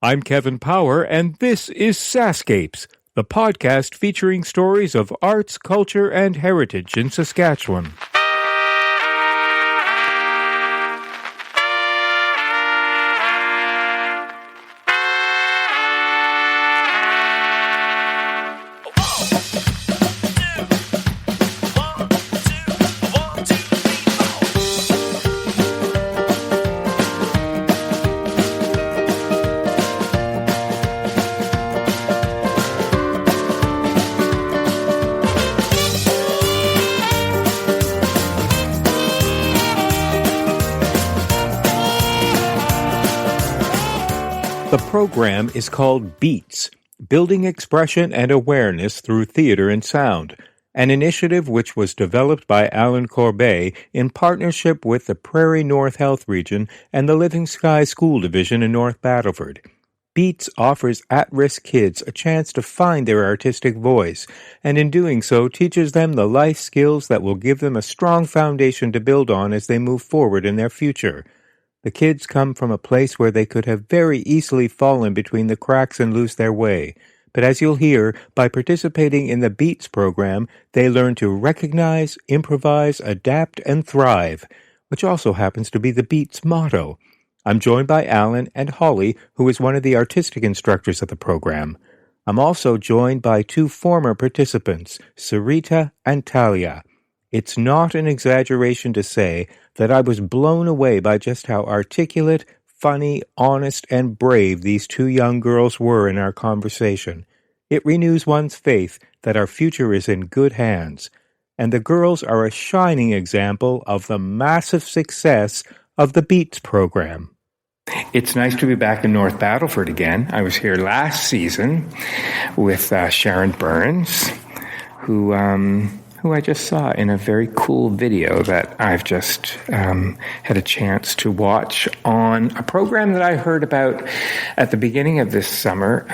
I'm Kevin Power, and this is SaskScapes, the podcast featuring stories of arts, culture, and heritage in Saskatchewan. The program is called B.E.A.T.S, Building Expression and Awareness Through Theatre and Sound, an initiative which was developed by Alan Corbeil in partnership with the Prairie North Health Region and the Living Sky School Division in North Battleford. B.E.A.T.S offers at-risk kids a chance to find their artistic voice, and in doing so teaches them the life skills that will give them a strong foundation to build on as they move forward in their future. The kids come from a place where they could have very easily fallen between the cracks and lose their way. But as you'll hear, by participating in the B.E.A.T.S program, they learn to recognize, improvise, adapt, and thrive, which also happens to be the B.E.A.T.S motto. I'm joined by Alan and Holly, who is one of the artistic instructors of the program. I'm also joined by two former participants, Sereta and Talia. It's not an exaggeration to say that I was blown away by just how articulate, funny, honest, and brave these two young girls were in our conversation. It renews one's faith that our future is in good hands. And the girls are a shining example of the massive success of the B.E.A.T.S program. It's nice to be back in North Battleford again. I was here last season with Sharon Burns, who I just saw in a very cool video that I've just had a chance to watch on a program that I heard about at the beginning of this summer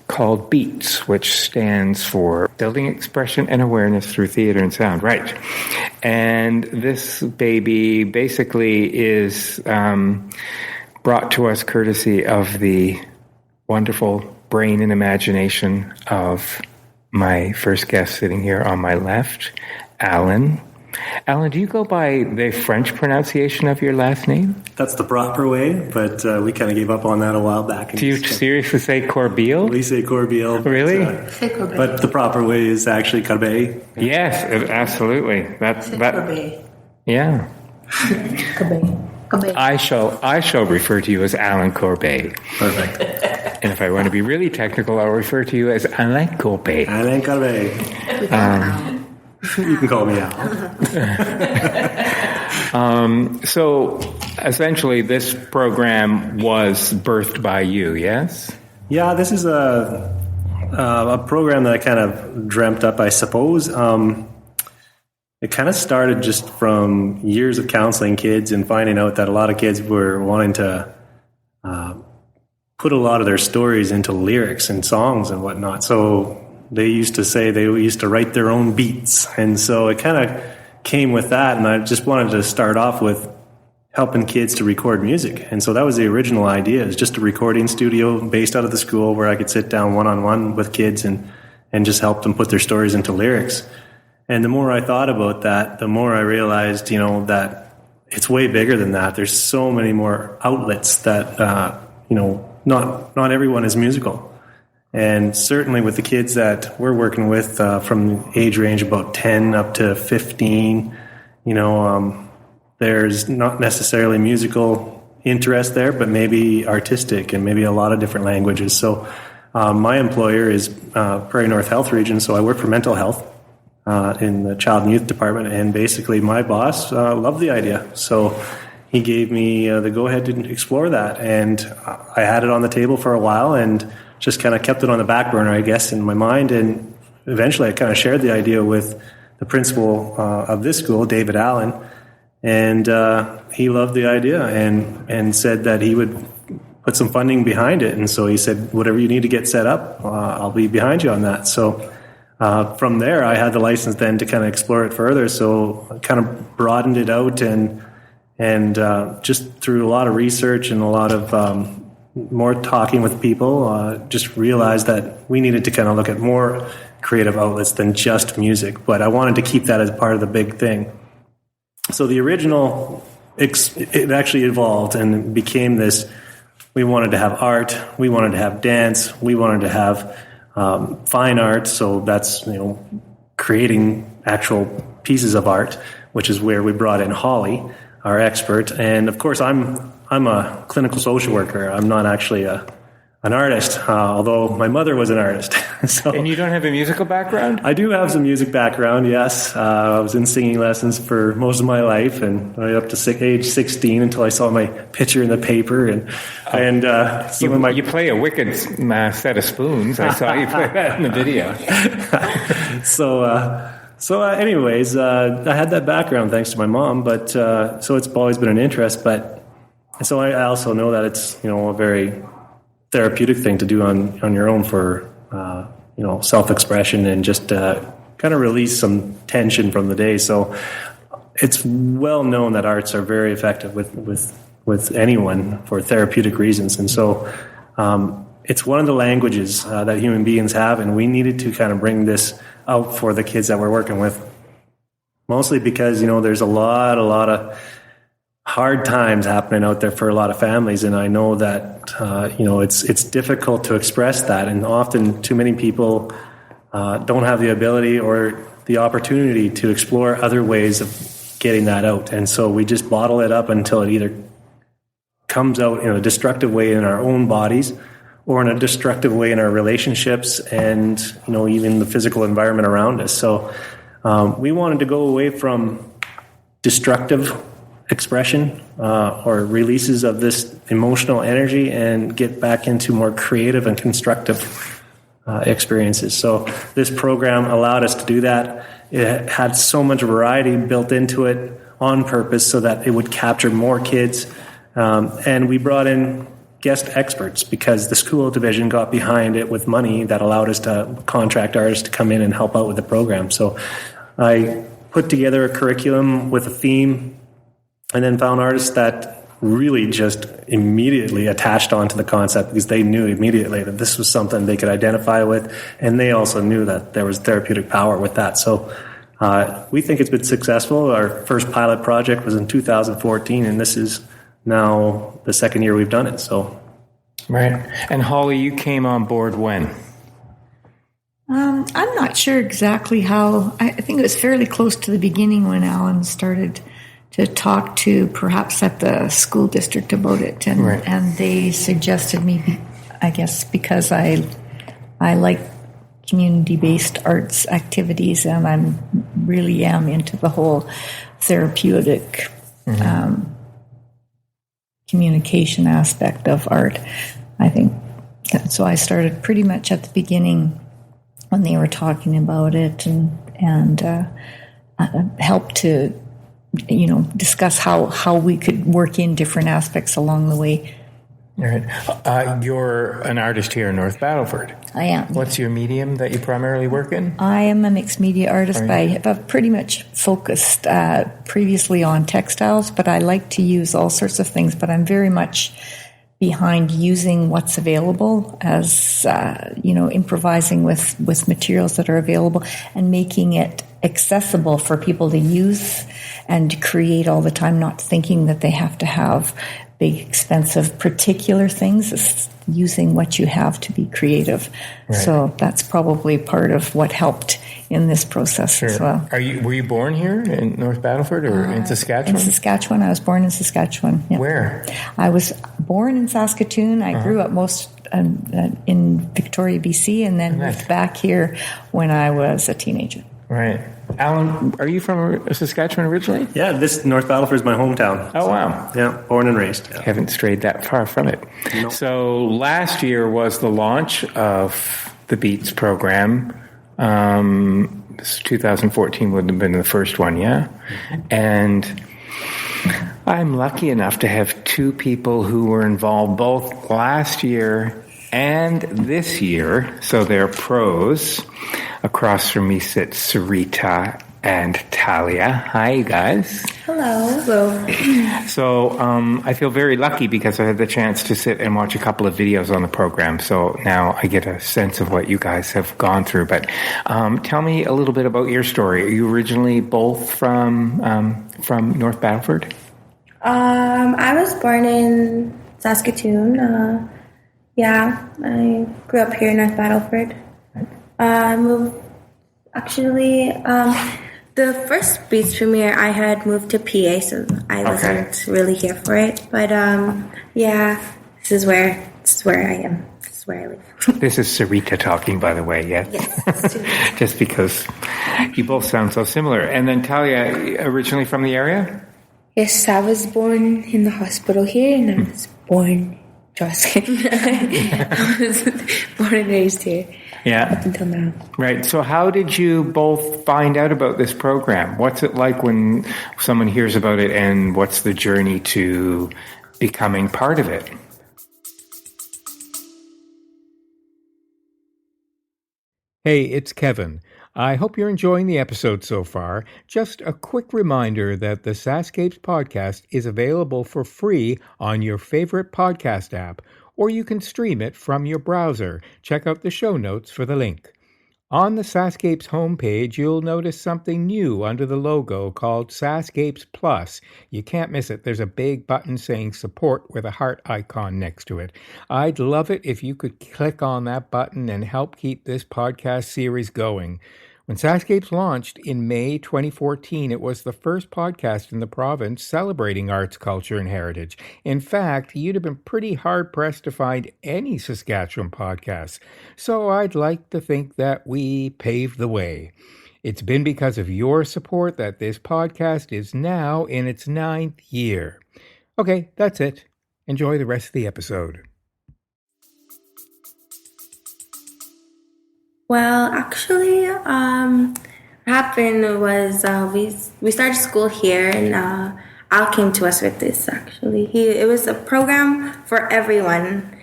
called B.E.A.T.S, which stands for Building Expression and Awareness Through Theatre and Sound. Right. And this baby basically is brought to us courtesy of the wonderful brain and imagination of my first guest sitting here on my left, Alan. Alan, do you go by the French pronunciation of your last name? That's the proper way, but we kind of gave up on that a while back. Do you seriously say Corbeil? We say Corbeil. Really? But the proper way is actually Corbeil. Yes, absolutely. That's Corbeil. Yeah. Corbeil. I shall refer to you as Alan Corbeil. Perfect. And if I want to be really technical, I'll refer to you as Alain Corbeil. Alain Corbeil. You can call me Al. So essentially, this program was birthed by you, yes? Yeah, this is a program that I kind of dreamt up, I suppose. It kind of started just from years of counseling kids and finding out that a lot of kids were wanting to put a lot of their stories into lyrics and songs and whatnot. So they used to say they used to write their own beats. And so it kind of came with that. And I just wanted to start off with helping kids to record music. And so that was the original idea, is just a recording studio based out of the school where I could sit down one-on-one with kids and just help them put their stories into lyrics. And the more I thought about that, the more I realized, that it's way bigger than that. There's so many more outlets that, not everyone is musical. And certainly with the kids that we're working with from age range about 10 up to 15, there's not necessarily musical interest there, but maybe artistic and maybe a lot of different languages. So my employer is Prairie North Health Region, so I work for mental health in the Child and Youth Department, and basically my boss loved the idea. So he gave me the go-ahead to explore that, and I had it on the table for a while and just kind of kept it on the back burner, I guess, in my mind. And eventually I kind of shared the idea with the principal of this school, David Allen, and he loved the idea and said that he would put some funding behind it. And so he said, whatever you need to get set up, I'll be behind you on that. So from there, I had the license then to kind of explore it further. So I kind of broadened it out and just through a lot of research and a lot of more talking with people, just realized that we needed to kind of look at more creative outlets than just music. But I wanted to keep that as part of the big thing. So the original, it actually evolved and became this. We wanted to have art, we wanted to have dance, we wanted to have fine art. So that's creating actual pieces of art, which is where we brought in Holly, our expert. And of course, I'm a clinical social worker. I'm not actually an artist, although my mother was an artist. So, and you don't have a musical background? I do have some music background, yes. I was in singing lessons for most of my life, and right up to age 16 until I saw my picture in the paper. You play a wicked set of spoons. I saw you play that in the video. Anyways, I had that background thanks to my mom, but so it's always been an interest. But so I also know that it's a very therapeutic thing to do on your own for self-expression and just kind of release some tension from the day. So it's well known that arts are very effective with anyone for therapeutic reasons, and so it's one of the languages that human beings have, and we needed to kind of bring this out for the kids that we're working with, mostly because there's a lot of hard times happening out there for a lot of families, and I know that it's difficult to express that, and often too many people don't have the ability or the opportunity to explore other ways of getting that out, and so we just bottle it up until it either comes out in a destructive way in our own bodies or in a destructive way in our relationships and even the physical environment around us. So we wanted to go away from destructive expression or releases of this emotional energy and get back into more creative and constructive experiences. So this program allowed us to do that. It had so much variety built into it on purpose so that it would capture more kids. And we brought in guest experts because the school division got behind it with money that allowed us to contract artists to come in and help out with the program. So I put together a curriculum with a theme and then found artists that really just immediately attached onto the concept because they knew immediately that this was something they could identify with, and they also knew that there was therapeutic power with that. So we think it's been successful. Our first pilot project was in 2014, and this is now the second year we've done it. So, right. And Holly, you came on board when? I'm not sure exactly how. I think it was fairly close to the beginning when Alan started to talk to perhaps at the school district about it, and right. And they suggested me, I guess, because I like community-based arts activities, and I really am into the whole therapeutic communication aspect of art. I think so. I started pretty much at the beginning when they were talking about it, and helped to discuss how we could work in different aspects along the way. All right. You're an artist here in North Battleford. I am. What's your medium that you primarily work in? I am a mixed media artist, but I've pretty much focused previously on textiles, but I like to use all sorts of things, but I'm very much behind using what's available as, improvising with materials that are available and making it accessible for people to use and create all the time, not thinking that they have to have big, expensive, particular things. It's using what you have to be creative. Right. So that's probably part of what helped in this process as well. Were you born here in North Battleford or in Saskatchewan? In Saskatchewan. I was born in Saskatchewan. Yeah. Where? I was born in Saskatoon. I grew up most in Victoria, BC, and then moved back here when I was a teenager. Right. Alan, are you from Saskatchewan originally? Yeah, this North Battleford is my hometown. Oh, wow. Yeah, born and raised. Yeah. Haven't strayed that far from it. No. So last year was the launch of the B.E.A.T.S program. 2014 would have been the first one, yeah? And I'm lucky enough to have two people who were involved both last year and this year, so they're pros. Across from me sits Sereta and Talia. Hi, you guys. Hello. Hello. So I feel very lucky because I had the chance to sit and watch a couple of videos on the program. So now I get a sense of what you guys have gone through. But tell me a little bit about your story. Are you originally both from North Battleford? I was born in Saskatoon. I grew up here in North Battleford. I moved. Actually, the first B.E.A.T.S premiere, I had moved to PA, so I wasn't really here for it. But this is where I am. This is where I live. This is Sereta talking, by the way. Yes. Yes. Just because you both sound so similar. And then Talia, originally from the area? Yes, I was born in the hospital here, and I was born. I was born and raised here. Yeah. Up until now. Right. So how did you both find out about this program? What's it like when someone hears about it, and what's the journey to becoming part of it? Hey, it's Kevin. I hope you're enjoying the episode so far. Just a quick reminder that the SaskScapes podcast is available for free on your favorite podcast app, or you can stream it from your browser. Check out the show notes for the link. On the SaskScapes homepage, you'll notice something new under the logo called SaskScapes Plus. You can't miss it. There's a big button saying support with a heart icon next to it. I'd love it if you could click on that button and help keep this podcast series going. When SaskScapes launched in May 2014, it was the first podcast in the province celebrating arts, culture, and heritage. In fact, you'd have been pretty hard-pressed to find any Saskatchewan podcasts. So I'd like to think that we paved the way. It's been because of your support that this podcast is now in its 9th year. Okay, that's it. Enjoy the rest of the episode. Well, actually, what happened was we started school here, and Al came to us with this. Actually, it was a program for everyone,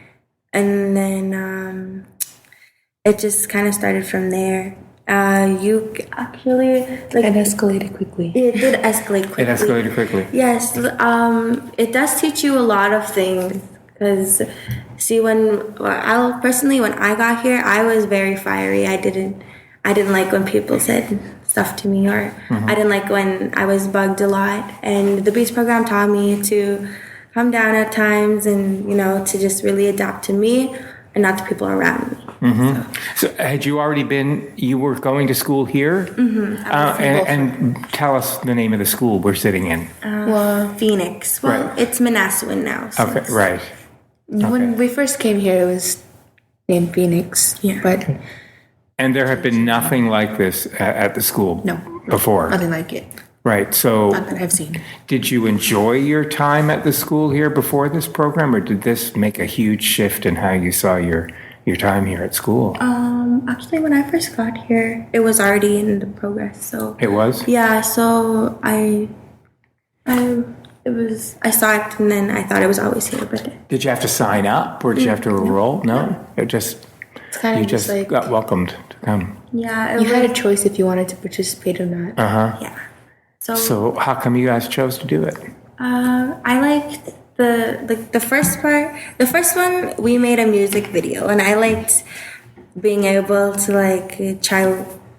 and then it just kind of started from there. You actually It escalated quickly. It did escalate quickly. It escalated quickly. Yes, it does teach you a lot of things. Because, see, when I got here, I was very fiery. I didn't like when people said stuff to me, or I didn't like when I was bugged a lot. And the B.E.A.T.S program taught me to calm down at times, and to just really adapt to me and not the people around me. So had you already you were going to school here? And tell us the name of the school we're sitting in. Phoenix. Well, It's Manasquan now. Okay, right. When we first came here, it was named Phoenix. Yeah. But And there have been nothing like this at the school before? nothing like it. Right, so Not that I've seen. did you enjoy your time at the school here before this program, or did this make a huge shift in how you saw your time here at school? Actually, when I first got here, it was already in the progress. So It was? yeah. So I saw it, and then I thought it was always here. But Did you have to sign up, or did you have to enroll? No? It's kind You of just like got welcomed to come. yeah, you had a choice if you wanted to participate or not. yeah. So how come you guys chose to do it? I liked the first part. The first one, we made a music video, and I liked being able to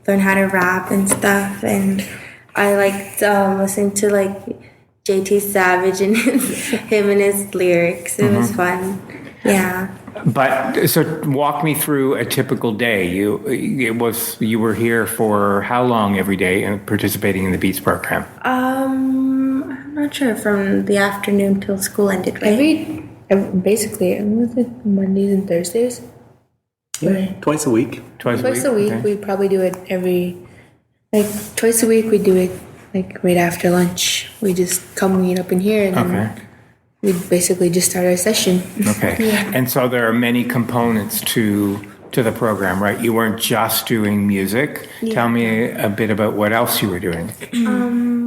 learn how to rap and stuff, and I liked listening to JT Savage and him and his lyrics. It was fun. Yeah. But so walk me through a typical day. You were here for how long every day and participating in the B.E.A.T.S program? I'm not sure, from the afternoon till school ended, right? Basically, was it Mondays and Thursdays? Yeah, twice a week. Twice a week. Okay. We probably do it twice a week. We do it right after lunch. We just come meet up in here, and then we basically just start our session. Okay. Yeah. And so there are many components to the program, right? You weren't just doing music. Yeah. Tell me a bit about what else you were doing.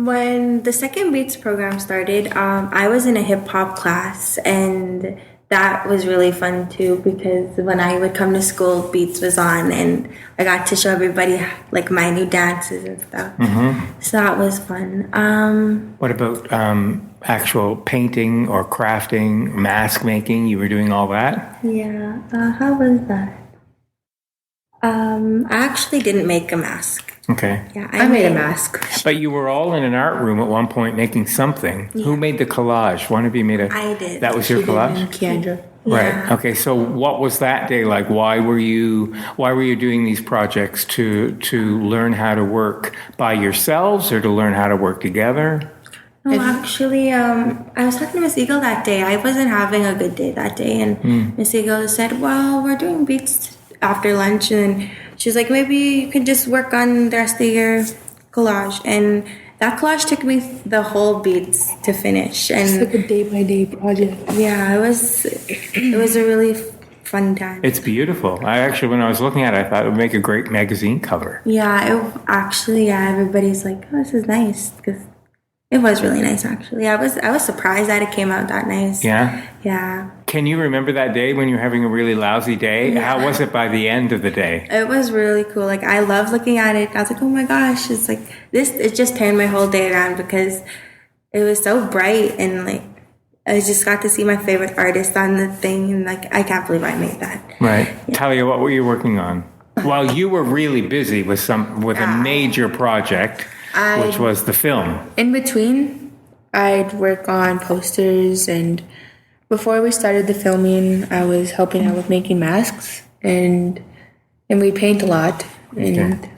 When the second B.E.A.T.S program started, I was in a hip hop class, and that was really fun too, because when I would come to school, B.E.A.T.S was on, and I got to show everybody like my new dances and stuff. So that was fun. What about actual painting or crafting, mask making? You were doing all that? Yeah. How was that? I actually didn't make a mask. Okay. Yeah, I made a mask. But you were all in an art room at one point making something. Who made the collage? One of you made a... I did. That was your collage? Kendra. Right. Yeah. Okay. So what was that day like? Why were you doing these projects to learn how to work by yourselves or to learn how to work together? No, actually, I was talking to Miss Eagle that day. I wasn't having a good day that day, and Miss Eagle said, "Well, we're doing beats after lunch," and she's like, "Maybe you could just work on the rest of your collage." And that collage took me the whole beats to finish, It's and like a day-by-day project. yeah, it was a really fun time. It's beautiful. I actually, when I was looking at it, I thought it would make a great magazine cover. Yeah, everybody's like, "Oh, this is nice," because it was really nice. Actually, I was surprised that it came out that nice. Yeah. Yeah. Can you remember that day when you were having a really lousy day? Yeah. How was it by the end of the day? It was really cool. Like, I love looking at it. I was like, oh my gosh, it's like this. It just turned my whole day around because it was so bright, and like I just got to see my favorite artist on the thing, and like I can't believe I made that. Right. Talia, what were you working on? Well, you were really busy with a major project, which was the film. In between, I'd work on posters, and before we started the filming, I was helping out with making masks, and we paint a lot. And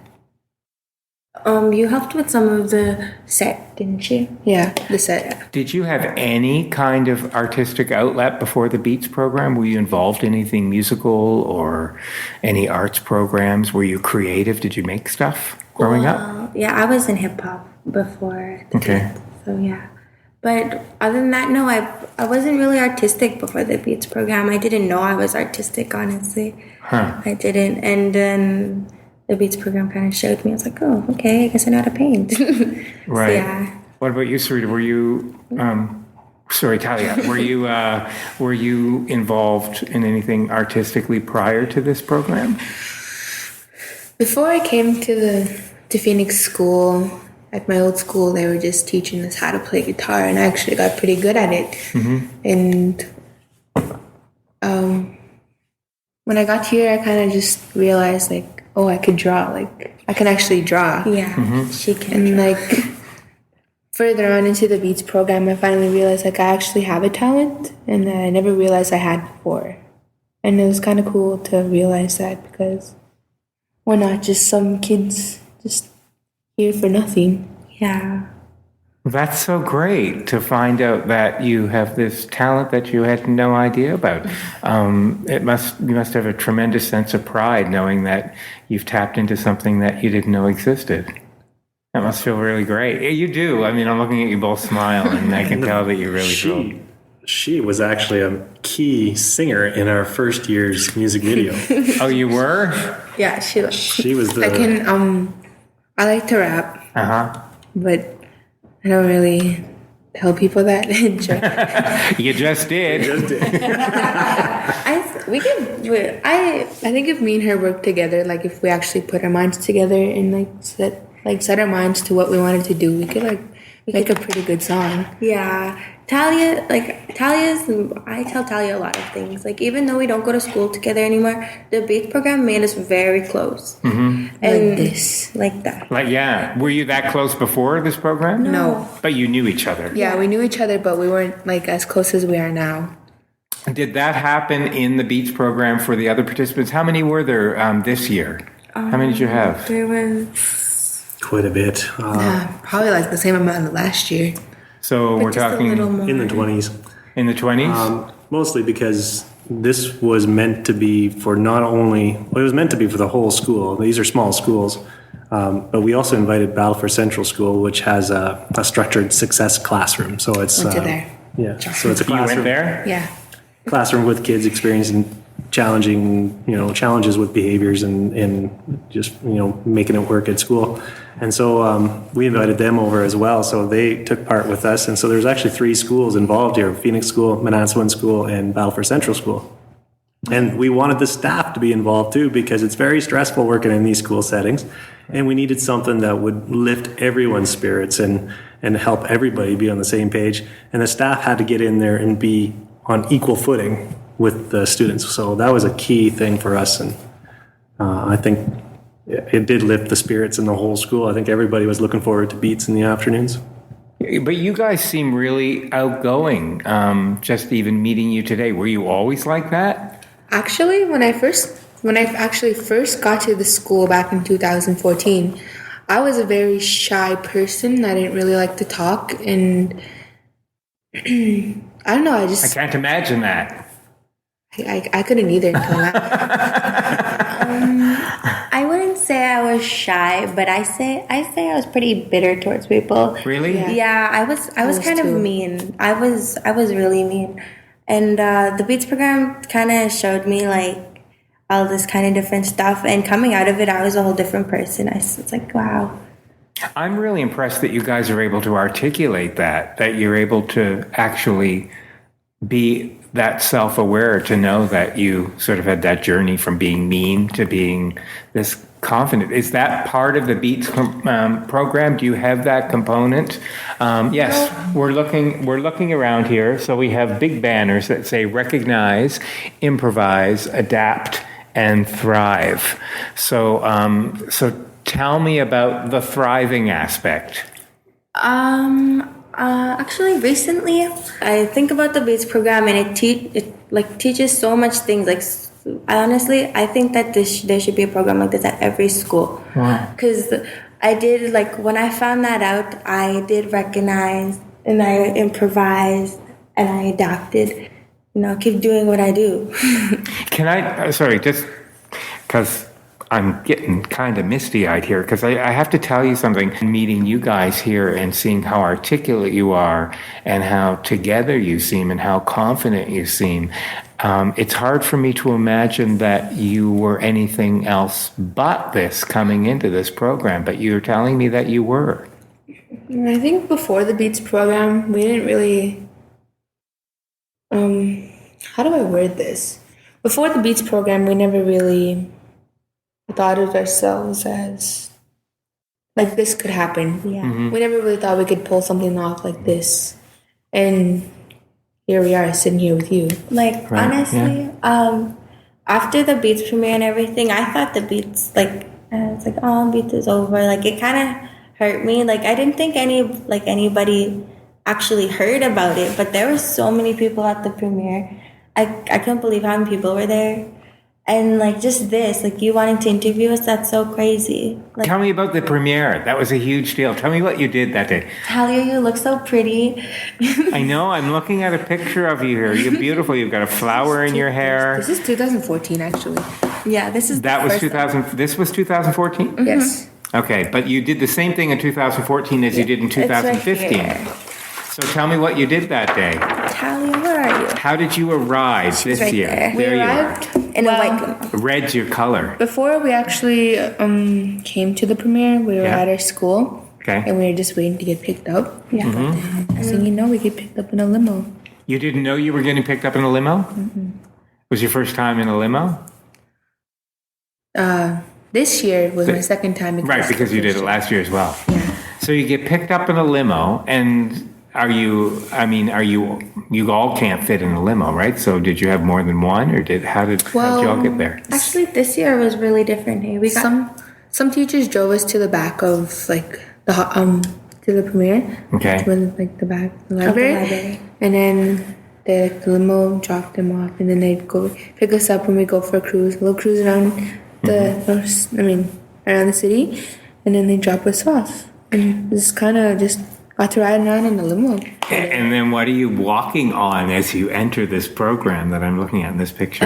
You helped with some of the set, didn't you? yeah, the set. Did you have any kind of artistic outlet before the B.E.A.T.S program? Were you involved in anything musical or any arts programs? Were you creative? Did you make stuff growing up? Yeah, I was in hip hop before. Okay. So yeah. But other than that, no, I wasn't really artistic before the B.E.A.T.S program. I didn't know I was artistic, honestly. Huh. I didn't. And then the B.E.A.T.S program kind of showed me. I was like, oh, okay, I guess I know how to paint. Right. So, yeah. What about you, Sereta? Were you, sorry, Talia, were you involved in anything artistically prior to this program? Before I came to Phoenix school, at my old school, they were just teaching us how to play guitar, and I actually got pretty good at it. And when I got here, I kind of just realized, like, oh, I could draw. Like, I can actually draw. Yeah, she can. And, like, further on into the B.E.A.T.S program, I finally realized, like, I actually have a talent, and that I never realized I had before. And it was kind of cool to realize that, because we're not just some kids just here for nothing. Yeah. That's so great to find out that you have this talent that you had no idea about. You must have a tremendous sense of pride knowing that you've tapped into something that you didn't know existed. That must feel really great. Yeah, you do. I mean, I'm looking at you both smile, and I can tell that you're really thrilled. She was actually a key singer in our first year's music video. Oh, you were? Yeah, she was. She was the... I like to rap, Uh-huh. but I don't really tell people that. You just did. I think if me and her work together, like if we actually put our minds together and set our minds to what we wanted to do, we could make a pretty good song. Yeah. I tell Talia a lot of things. Like, even though we don't go to school together anymore, the B.E.A.T.S program made us very close. Mm-hmm. And like this. Like that. Like, yeah. Were you that close before this program? No. But you knew each other. Yeah, we knew each other, but we weren't like as close as we are now. Did that happen in the B.E.A.T.S program for the other participants? How many were there this year? How many did you have? There was Quite a bit. Probably like the same amount of last year. So we're talking In the 20s. in the 20s? Mostly because this was meant to be for it was meant to be for the whole school. These are small schools. But we also invited Battleford Central School, which has a structured success classroom. So it's... Went to there. Yeah, so it's a You went classroom. there? Yeah. Classroom with kids experiencing challenges with behaviors and just, making it work at school. And so we invited them over as well. So they took part with us. And so there's actually 3 schools involved here: Phoenix School, Manasquan School, and Battleford Central School. And we wanted the staff to be involved too, because it's very stressful working in these school settings. And we needed something that would lift everyone's spirits and help everybody be on the same page. And the staff had to get in there and be on equal footing with the students. So that was a key thing for us. And I think it did lift the spirits in the whole school. I think everybody was looking forward to B.E.A.T.S in the afternoons. But you guys seem really outgoing, just even meeting you today. Were you always like that? Actually, when I actually first got to the school back in 2014, I was a very shy person. I didn't really like to talk, and I don't know. I can't imagine that. I couldn't either until that. I wouldn't say I was shy, but I say I was pretty bitter towards people. Really? Yeah, I was kind of mean. I was really mean. And the B.E.A.T.S program kind of showed me like all this kind of different stuff. And coming out of it, I was a whole different person. It's like, wow. I'm really impressed that you guys are able to articulate that you're able to actually be that self-aware, to know that you sort of had that journey from being mean to being this confident. Is that part of the B.E.A.T.S program? Do you have that component? Yes, we're looking around here. So we have big banners that say recognize, improvise, adapt, and thrive. So tell me about the thriving aspect. Actually, recently, I think about the B.E.A.T.S program, and it teaches so much things. Like, honestly, I think that there should be a program like this at every school. Because I did, like, when I found that out, I did recognize, and I improvised, and I adapted. Keep doing what I do. Can I? Sorry, just because I'm getting kind of misty-eyed here, because I have to tell you something. Meeting you guys here and seeing how articulate you are and how together you seem and how confident you seem, it's hard for me to imagine that you were anything else but this coming into this program, but you're telling me that you were. I think before the B.E.A.T.S program, we didn't really... how do I word this? Before the B.E.A.T.S program, we never really thought of ourselves as like this could happen. Yeah. We never really thought we could pull something off like this, and here we are sitting here with you. Like, right. Honestly, after the B.E.A.T.S premiere and everything, I thought the B.E.A.T.S, it's like, oh, B.E.A.T.S is over. Like, it kind of hurt me. Like, I didn't think anybody actually heard about it, but there were so many people at the premiere. I couldn't believe how many people were there. And, like, just this, like, you wanting to interview us, that's so crazy. Like, tell me about the premiere. That was a huge deal. Tell me what you did that day. Talia, you look so pretty. I know. I'm looking at a picture of you here. You're beautiful. You've got a flower in your hair. This is 2014, actually. Yeah, this is That was 2000. This was 2014? Mm-hmm. Yes. Okay, but you did the same thing in 2014 as you did in 2015. Right. So tell me what you did that day. Talia, where are you? How did you arrive this right year? There We arrived in a white limo. Red's your color. Before we actually came to the premiere, we were at our school. Okay. And we were just waiting to get picked up. Yeah. Mm-hmm. So we get picked up in a limo. You didn't know you were getting picked up in a limo? Mm-hmm. Was your first time in a limo? This year was my second time. Because you did it last year as well. Yeah. So you get picked up in a limo, and you all can't fit in a limo, right? So did you have more than one, or how did you all get there? Actually, this year was really different. Hey, we got some teachers drove us to the back of like to the premiere. Okay. To the back of the library. And then the limo dropped them off, and then they'd go pick us up when we go for a little cruise around around the city, and then they drop us off. And just kind of just got to ride around in the limo. And then what are you walking on as you enter this program that I'm looking at in this picture?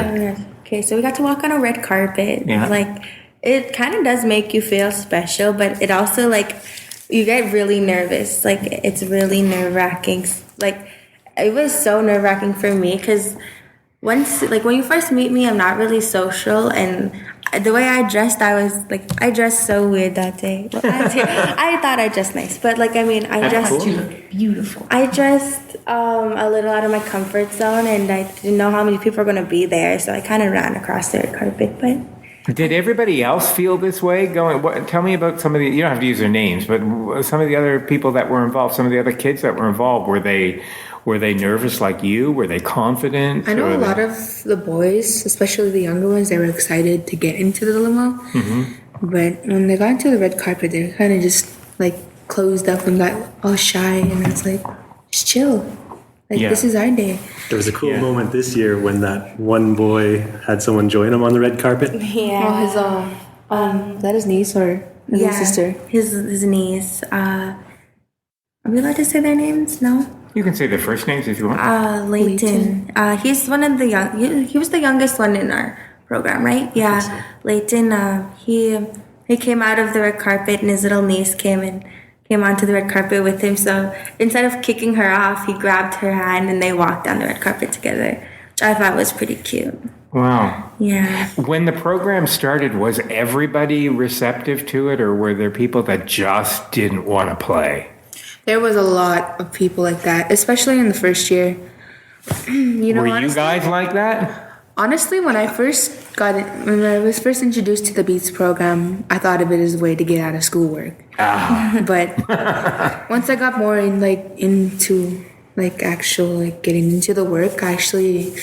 Okay, so we got to walk on a red carpet. Yeah. Like, it kind of does make you feel special, but it also, like, you get really nervous. Like, it's really nerve-wracking. Like, it was so nerve-wracking for me because once, like when you first meet me, I'm not really social, and the way I dressed, I dressed so weird that day. Well, I thought I dressed nice, but like, I mean, I dressed Beautiful. I dressed a little out of my comfort zone, and I didn't know how many people are going to be there, so I kind of ran across the red carpet. But Did everybody else feel this way? Tell me about some of the, you don't have to use their names, but some of the other people that were involved, some of the other kids that were involved, were they nervous like you? Were they confident? I know a lot of the boys, especially the younger ones, they were excited to get into the limo. But when they got into the red carpet, they were kind of just like closed up and got all shy, and I was like, just chill. Like, this is our day. There was a cool moment this year when that one boy had someone join him on the red carpet. yeah, His is that his niece or his little sister? his niece. Are we allowed to say their names? No. You can say their first names if you want. Leighton. He's one of the young. He was the youngest one in our program, right? Yeah, Leighton. He came out of the red carpet, and his little niece came onto the red carpet with him. So instead of kicking her off, he grabbed her hand, and they walked down the red carpet together, which I thought was pretty cute. Wow. Yeah. When the program started, was everybody receptive to it, or were there people that just didn't want to play? There was a lot of people like that, especially in the first year. Were you guys like that? Honestly, when I was first introduced to the B.E.A.T.S program, I thought of it as a way to get out of schoolwork. But once I got more into actual getting into the work, I actually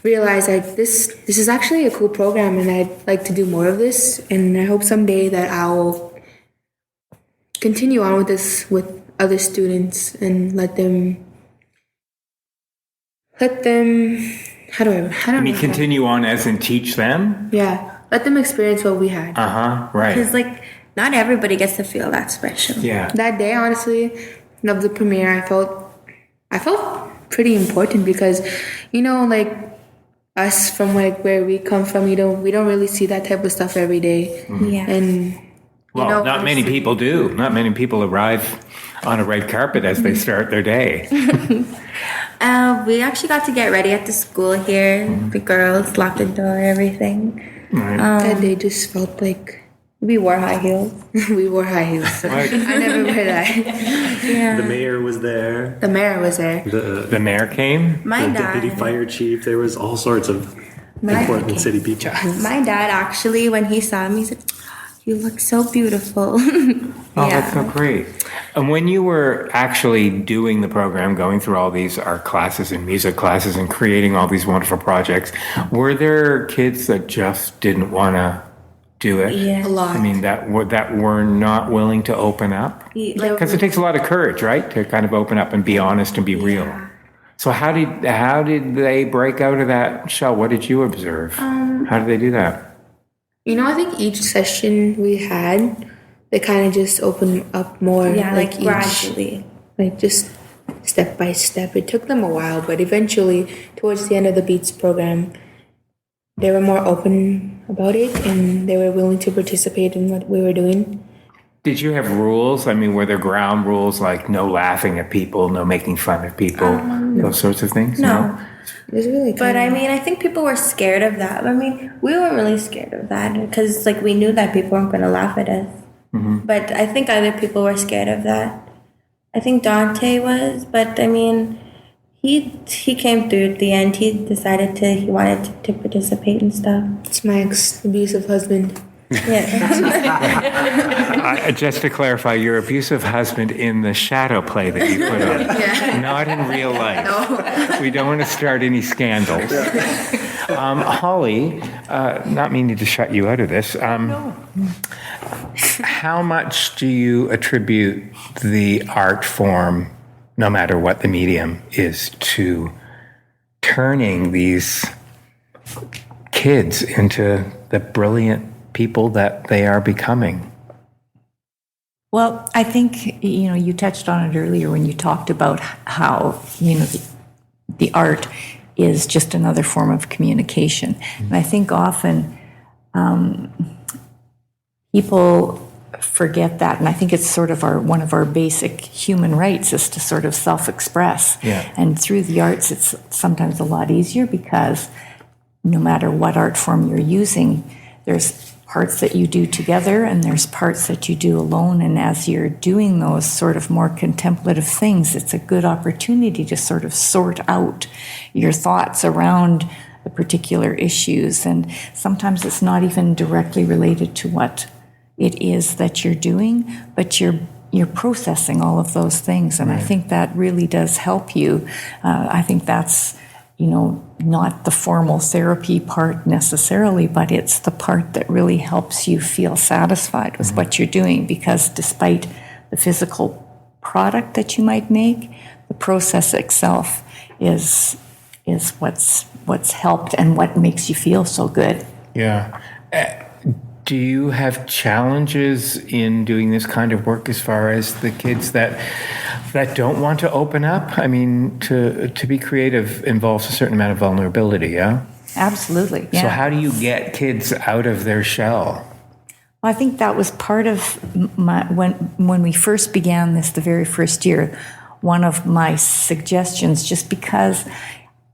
realized this is actually a cool program, and I'd like to do more of this. And I hope someday that I'll continue on with this with other students and let them how do I know continue on as in teach them? Yeah, let them experience what we had. Right. Because not everybody gets to feel that special. Yeah. That day, honestly, of the premiere, I felt pretty important because, us from where we come from, we don't really see that type of stuff every day. Yeah. And not many people do. Not many people arrive on a red carpet as they start their day. We actually got to get ready at the school here. The girls locked the door, everything. Right. That day just felt like we wore high heels. we wore high heels. Right. I never wear that. Yeah. The mayor was there. The mayor was there. The mayor came? My The dad. deputy fire chief. There was all sorts of important city people. My dad actually, when he saw me, he said, "You look so beautiful." Oh, that's so great. And when you were actually doing the program, going through all these art classes and music classes and creating all these wonderful projects, were there kids that just didn't want to do it? Yeah. A lot. I mean, that were not willing to open up? Because it takes a lot of courage, right? To kind of open up and be honest and be real. So how did they break out of that shell? What did you observe? How did they do that? I think each session we had, they kind of just opened up more. Yeah, gradually. Just step by step. It took them a while, but eventually, towards the end of the B.E.A.T.S program, they were more open about it, and they were willing to participate in what we were doing. Did you have rules? I mean, were there ground rules like no laughing at people, no making fun of people, those sorts of things? No. It was really But I mean, I think people were scared of that. I mean, we weren't really scared of that because we knew that people weren't going to laugh at us. But I think other people were scared of that. I think Dante was, but I mean, he came through at the end. He decided he wanted to participate and stuff. It's my ex-abusive husband. Yeah. Just to clarify, your abusive husband in the shadow play that you put on, not in real life. No. We don't want to start any scandals. Holly, not meaning to shut you out of this, how much do you attribute the art form, no matter what the medium is, to turning these kids into the brilliant people that they are becoming? Well, I think, you touched on it earlier when you talked about how, the art is just another form of communication. And I think often people forget that. And I think it's sort of one of our basic human rights is to sort of self-express. Yeah. And through the arts, it's sometimes a lot easier because no matter what art form you're using, there's parts that you do together and there's parts that you do alone. And as you're doing those sort of more contemplative things, it's a good opportunity to sort of sort out your thoughts around the particular issues. And sometimes it's not even directly related to what it is that you're doing, but you're processing all of those things. And I think that really does help you. I think that's, not the formal therapy part necessarily, but it's the part that really helps you feel satisfied with what you're doing, because despite the physical product that you might make, the process itself is what's helped and what makes you feel so good. Yeah. Do you have challenges in doing this kind of work as far as the kids that don't want to open up? I mean, to be creative involves a certain amount of vulnerability, yeah? Absolutely, yeah. So how do you get kids out of their shell? Well, I think that was part of when we first began this, the very first year, one of my suggestions, just because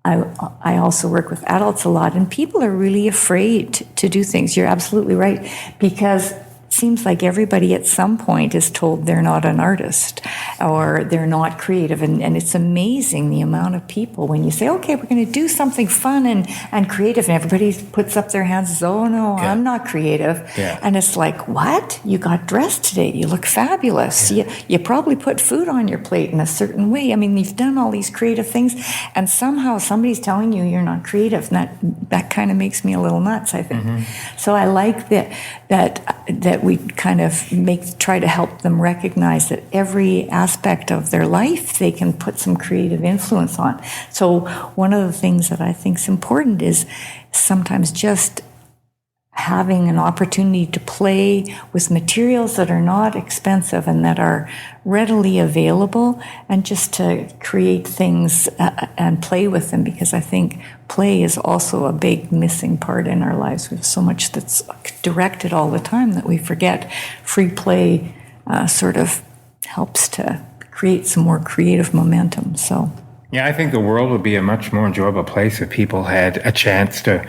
I also work with adults a lot, and people are really afraid to do things. You're absolutely right, because it seems like everybody at some point is told they're not an artist or they're not creative. And it's amazing the amount of people, when you say, okay, we're going to do something fun and creative, and everybody puts up their hands and says, oh, no, yeah. I'm not creative. Yeah. And it's like, what? You got dressed today. You look fabulous. Yeah. You probably put food on your plate in a certain way. I mean, you've done all these creative things, and somehow somebody's telling you you're not creative. And that kind of makes me a little nuts, I think. Mm-hmm. So I like that we kind of try to help them recognize that every aspect of their life they can put some creative influence on. So one of the things that I think is important is sometimes just having an opportunity to play with materials that are not expensive and that are readily available, and just to create things and play with them, because I think play is also a big missing part in our lives. We have so much that's directed all the time that we forget. Free play sort of helps to create some more creative momentum. So, yeah, I think the world would be a much more enjoyable place if people had a chance to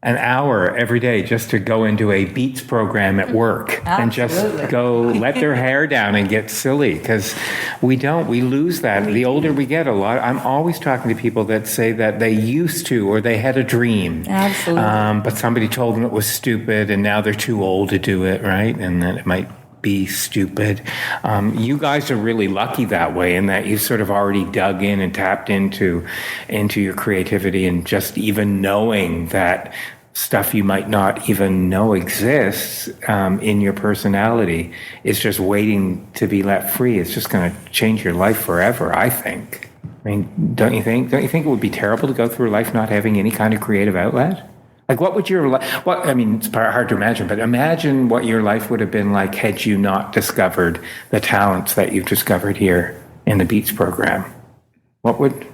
an hour every day just to go into a B.E.A.T.S program at work. Absolutely. And just go let their hair down and get silly, because we lose that. The older we get, I'm always talking to people that say that they used to, or they had a dream. Absolutely. But somebody told them it was stupid and now they're too old to do it, right? And then it might be stupid. You guys are really lucky that way, in that you've sort of already dug in and tapped into your creativity, and just even knowing that stuff you might not even know exists in your personality is just waiting to be let free. It's just going to change your life forever, I think. I mean, don't you think it would be terrible to go through life not having any kind of creative outlet? Like, what would your life, it's hard to imagine, but imagine what your life would have been like had you not discovered the talents that you've discovered here in the B.E.A.T.S program. What would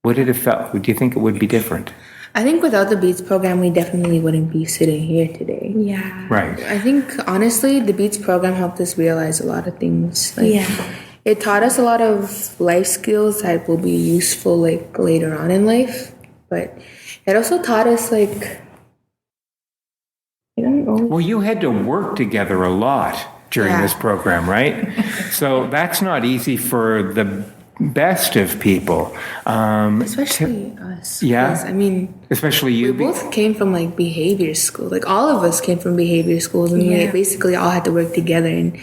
it have felt? Do you think it would be different? I think without the B.E.A.T.S program, we definitely wouldn't be sitting here today. Yeah. Right. I think, honestly, the B.E.A.T.S program helped us realize a lot of things. It taught us a lot of life skills that will be useful, later on in life. But it also taught us, I don't know. Well, you had to work together a lot during this program, right? So that's not easy for the best of people. Especially us. Yeah. Especially you. We both came from behavior school. All of us came from behavior schools, and we basically all had to work together. And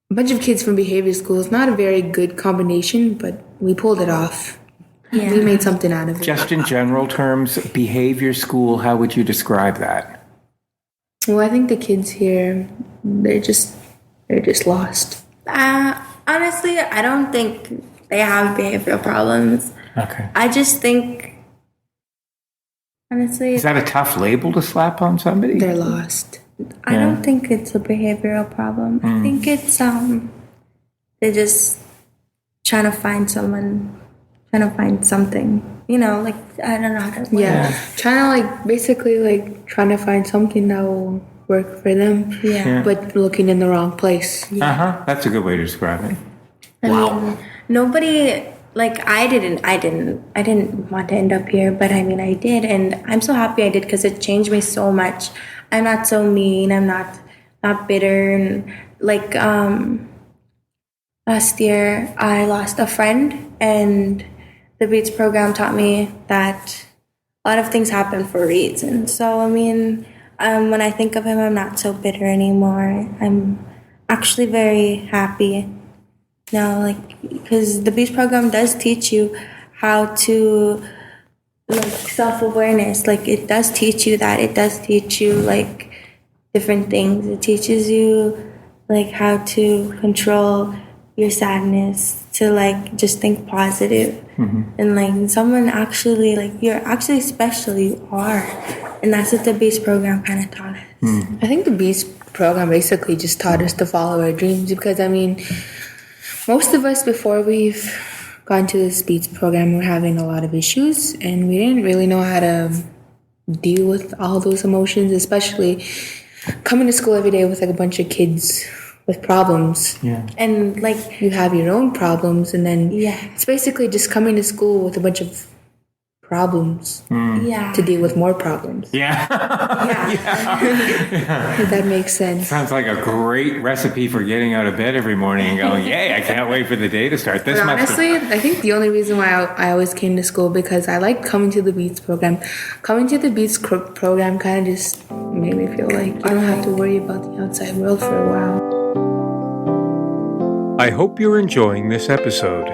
a bunch of kids from behavior school is not a very good combination, but we pulled it off. Yeah. We made something out of it. Just in general terms, behavior school, how would you describe that? Well, I think the kids here, they're just lost. Honestly, I don't think they have behavioral problems. Okay. I just think, honestly... Is that a tough label to slap on somebody? They're lost. I don't think it's a behavioral problem. I think it's, they're just trying to find something. I don't know how to... Trying to, basically, trying to find something that will work for them. Yeah. But looking in the wrong place. That's a good way to describe it. I mean, nobody, like, I didn't want to end up here, but I mean, I did, and I'm so happy I did because it changed me so much. I'm not so mean. I'm not bitter, and like last year I lost a friend, and the B.E.A.T.S program taught me that a lot of things happen for a reason. So I mean, when I think of him, I'm not so bitter anymore. I'm actually very happy. No, like, because the B.E.A.T.S program does teach you how to, like, self-awareness. Like, it does teach you that. It does teach you, like, different things. It teaches you, like, how to control your sadness, to, like, just think positive. And, like, someone actually, like, you're actually special. You are. And that's what the B.E.A.T.S program kind of taught us. I think the B.E.A.T.S program basically just taught us to follow our dreams because, I mean, most of us, before we've gone to this B.E.A.T.S program, were having a lot of issues, and we didn't really know how to deal with all those emotions, especially coming to school every day with, like, a bunch of kids with problems. Yeah. And, like, You have your own problems, and then yeah. it's basically just coming to school with a bunch of problems Yeah. to deal with more problems. Yeah. If that makes sense. Sounds like a great recipe for getting out of bed every morning and going, yay, I can't wait for the day to start. This But must honestly, I think the only reason why I always came to school because I liked coming to the B.E.A.T.S program. Coming to the B.E.A.T.S program kind of just made me feel like you don't have to worry about the outside world for a while. I hope you're enjoying this episode.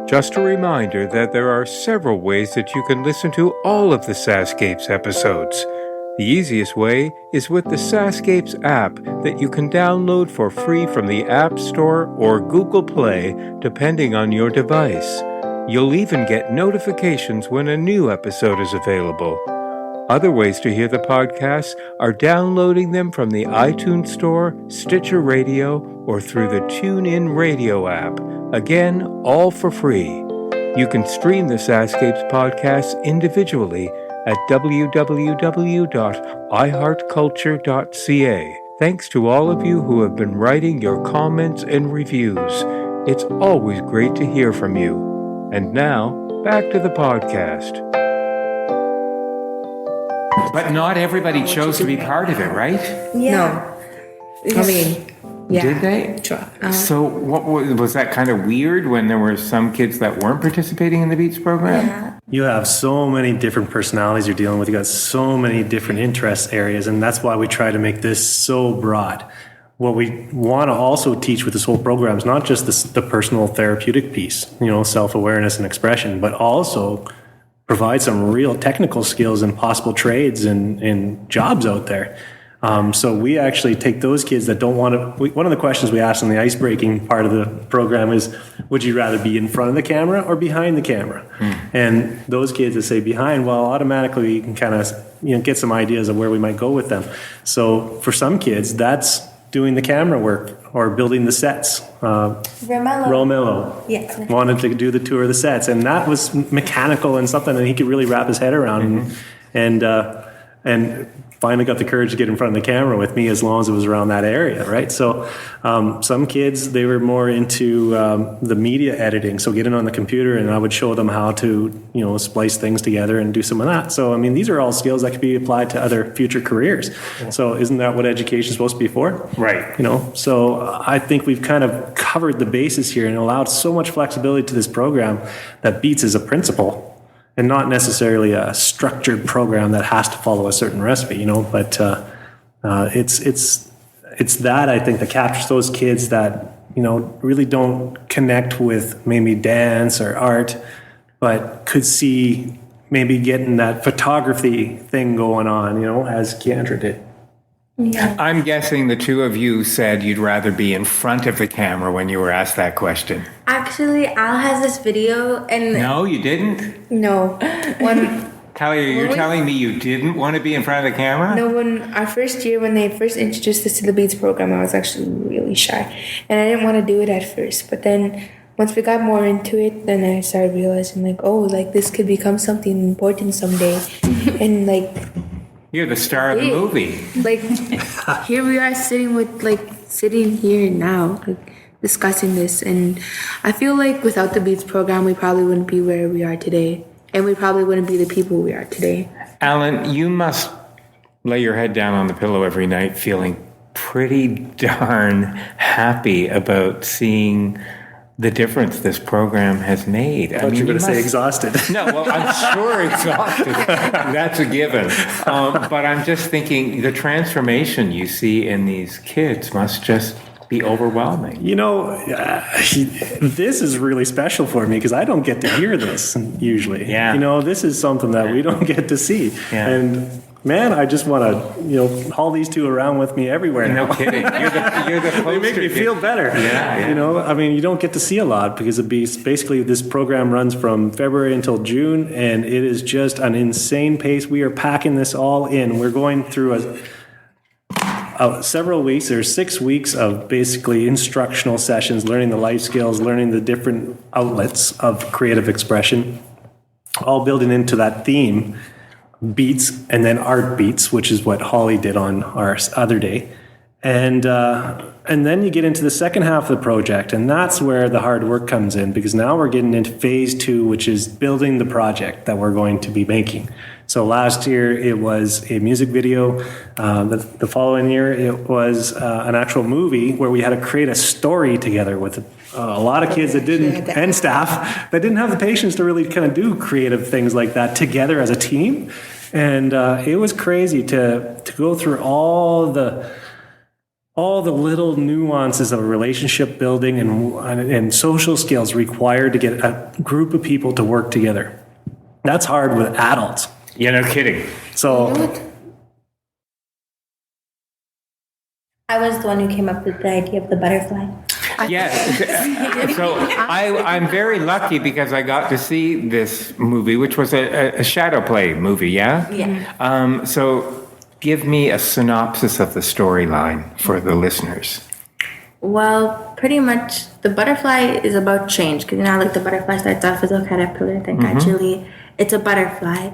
Just a reminder that there are several ways that you can listen to all of the SaskScapes episodes. The easiest way is with the SaskScapes app that you can download for free from the App Store or Google Play, depending on your device. You'll even get notifications when a new episode is available. Other ways to hear the podcasts are downloading them from the iTunes Store, Stitcher Radio, or through the TuneIn Radio app. Again, all for free. You can stream the SaskScapes podcasts individually at www.iheartculture.ca. Thanks to all of you who have been writing your comments and reviews. It's always great to hear from you. And now, back to the podcast. But not everybody chose to be part of it, right? Yeah. No. I mean, yeah. Did they? Sure. So what was that kind of weird when there were some kids that weren't participating in the B.E.A.T.S program? Yeah. You have so many different personalities you're dealing with. You got so many different interest areas, and that's why we try to make this so broad. What we want to also teach with this whole program is not just the personal therapeutic piece, self-awareness and expression, but also provide some real technical skills and possible trades and jobs out there. So we actually take those kids that don't want to. One of the questions we ask in the ice-breaking part of the program is, would you rather be in front of the camera or behind the camera? And those kids that say behind, well, automatically you can kind of get some ideas of where we might go with them. So for some kids, that's doing the camera work or building the sets. Romello wanted to do the tour of the sets, and that was mechanical and something that he could really wrap his head around, and finally got the courage to get in front of the camera with me as long as it was around that area, right? So some kids, they were more into the media editing, so getting on the computer and I would show them how to, splice things together and do some of that. So, I mean, these are all skills that could be applied to other future careers. So isn't that what education is supposed to be for? Right. So I think we've kind of covered the bases here and allowed so much flexibility to this program that B.E.A.T.S is a principle and not necessarily a structured program that has to follow a certain recipe, but it's that, I think, that captures those kids that, really don't connect with maybe dance or art, but could see maybe getting that photography thing going on, as Keandra did. Yeah. I'm guessing the two of you said you'd rather be in front of the camera when you were asked that question. Actually, Al has this video, and No, you didn't? No. Talia, you're telling me you didn't want to be in front of the camera? No, when our first year, when they first introduced us to the B.E.A.T.S program, I was actually really shy. And I didn't want to do it at first. But then once we got more into it, then I started realizing, this could become something important someday. And, You're the star of the movie. Like, here we are sitting here now, like, discussing this. And I feel like without the B.E.A.T.S program, we probably wouldn't be where we are today. And we probably wouldn't be the people we are today. Alan, you must lay your head down on the pillow every night feeling pretty darn happy about seeing the difference this program has made. I thought you were going to say exhausted. No, well, I'm sure exhausted. That's a given. But I'm just thinking the transformation you see in these kids must just be overwhelming. You know, this is really special for me because I don't get to hear this usually. Yeah. You know, this is something that we don't get to see. Yeah. And man, I just want to, haul these two around with me everywhere now. No kidding. You're the They make me feel better. Yeah. You know, I mean, you don't get to see a lot because basically this program runs from February until June, and it is just an insane pace. We are packing this all in. We're going through several weeks. There's 6 weeks of basically instructional sessions, learning the life skills, learning the different outlets of creative expression, all building into that theme. Beats and then art beats, which is what Holly did on our other day. And then you get into the second half of the project, and that's where the hard work comes in, because now we're getting into phase 2, which is building the project that we're going to be making. So last year it was a music video. The following year it was an actual movie where we had to create a story together with a lot of kids that didn't, and staff that didn't have the patience to really kind of do creative things like that together as a team. And it was crazy to go through all the little nuances of relationship building and social skills required to get a group of people to work together. That's hard with adults. Yeah, no kidding. So I was the one who came up with the idea of the butterfly. Yeah, so I'm very lucky because I got to see this movie, which was a shadow play movie, yeah? Yeah. So give me a synopsis of the storyline for the listeners. Well, pretty much the butterfly is about change, because like the butterfly starts off as a caterpillar, then gradually it's a butterfly.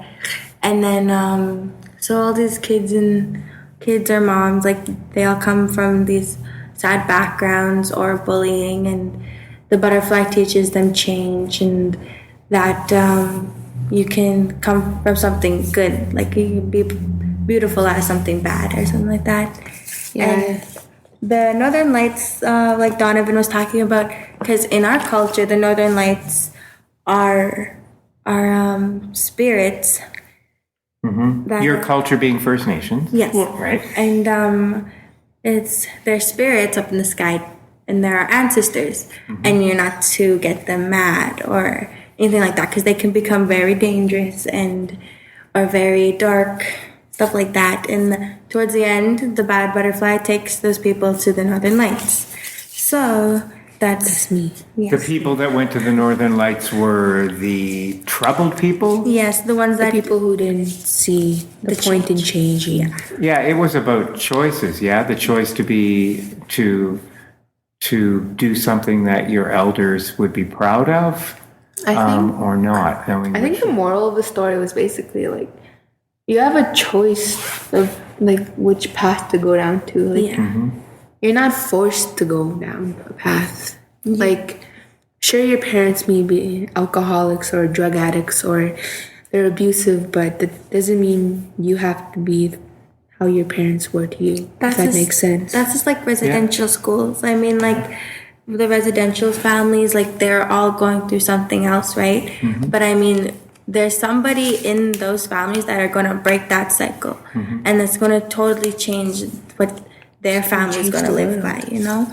And then, so all these kids or moms, like they all come from these sad backgrounds or bullying, and the butterfly teaches them change, and that you can come from something good, like you can be beautiful out of something bad or something like that. Yeah. And the Northern Lights, like Donovan was talking about, because in our culture, the Northern Lights are spirits. Your culture being First Nations. Yes. Right. And they're spirits up in the sky, and they're our ancestors. And you're not to get them mad or anything like that, because they can become very dangerous or very dark, stuff like that. And towards the end, the bad butterfly takes those people to the Northern Lights. So that's me. Yes. The people that went to the Northern Lights were the troubled people? Yes, the ones that... The people who didn't see the point in changing. Yeah, it was about choices, yeah? The choice to do something that your elders would be proud of, or not. I think the moral of the story was basically like, you have a choice of like which path to go down to. Like, you're not forced to go down a path. Like, sure, your parents may be alcoholics or drug addicts or they're abusive, but that doesn't mean you have to be how your parents were to you. If that makes sense. That's just like residential schools. I mean, like the residential families, like they're all going through something else, right? But I mean, there's somebody in those families that are going to break that cycle, and it's going to totally change what their family is going to live by, you know?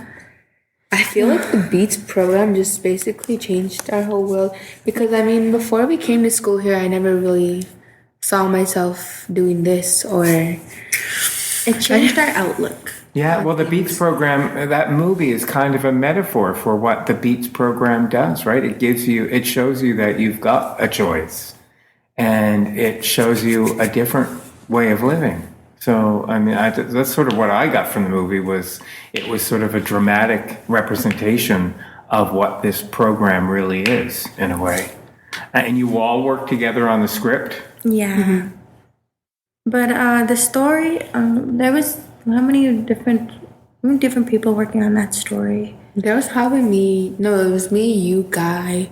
I feel like the B.E.A.T.S program just basically changed our whole world, because I mean, before we came to school here, I never really saw myself doing this, or it changed our outlook. Yeah, well, the B.E.A.T.S program, that movie is kind of a metaphor for what the B.E.A.T.S program does, right? It shows you that you've got a choice, and it shows you a different way of living. So, I mean, that's sort of what I got from the movie. It was sort of a dramatic representation of what this program really is, in a way. And you all work together on the script? Yeah. But the story, there was how many different people working on that story? There was probably me. No, it was me, you, Guy,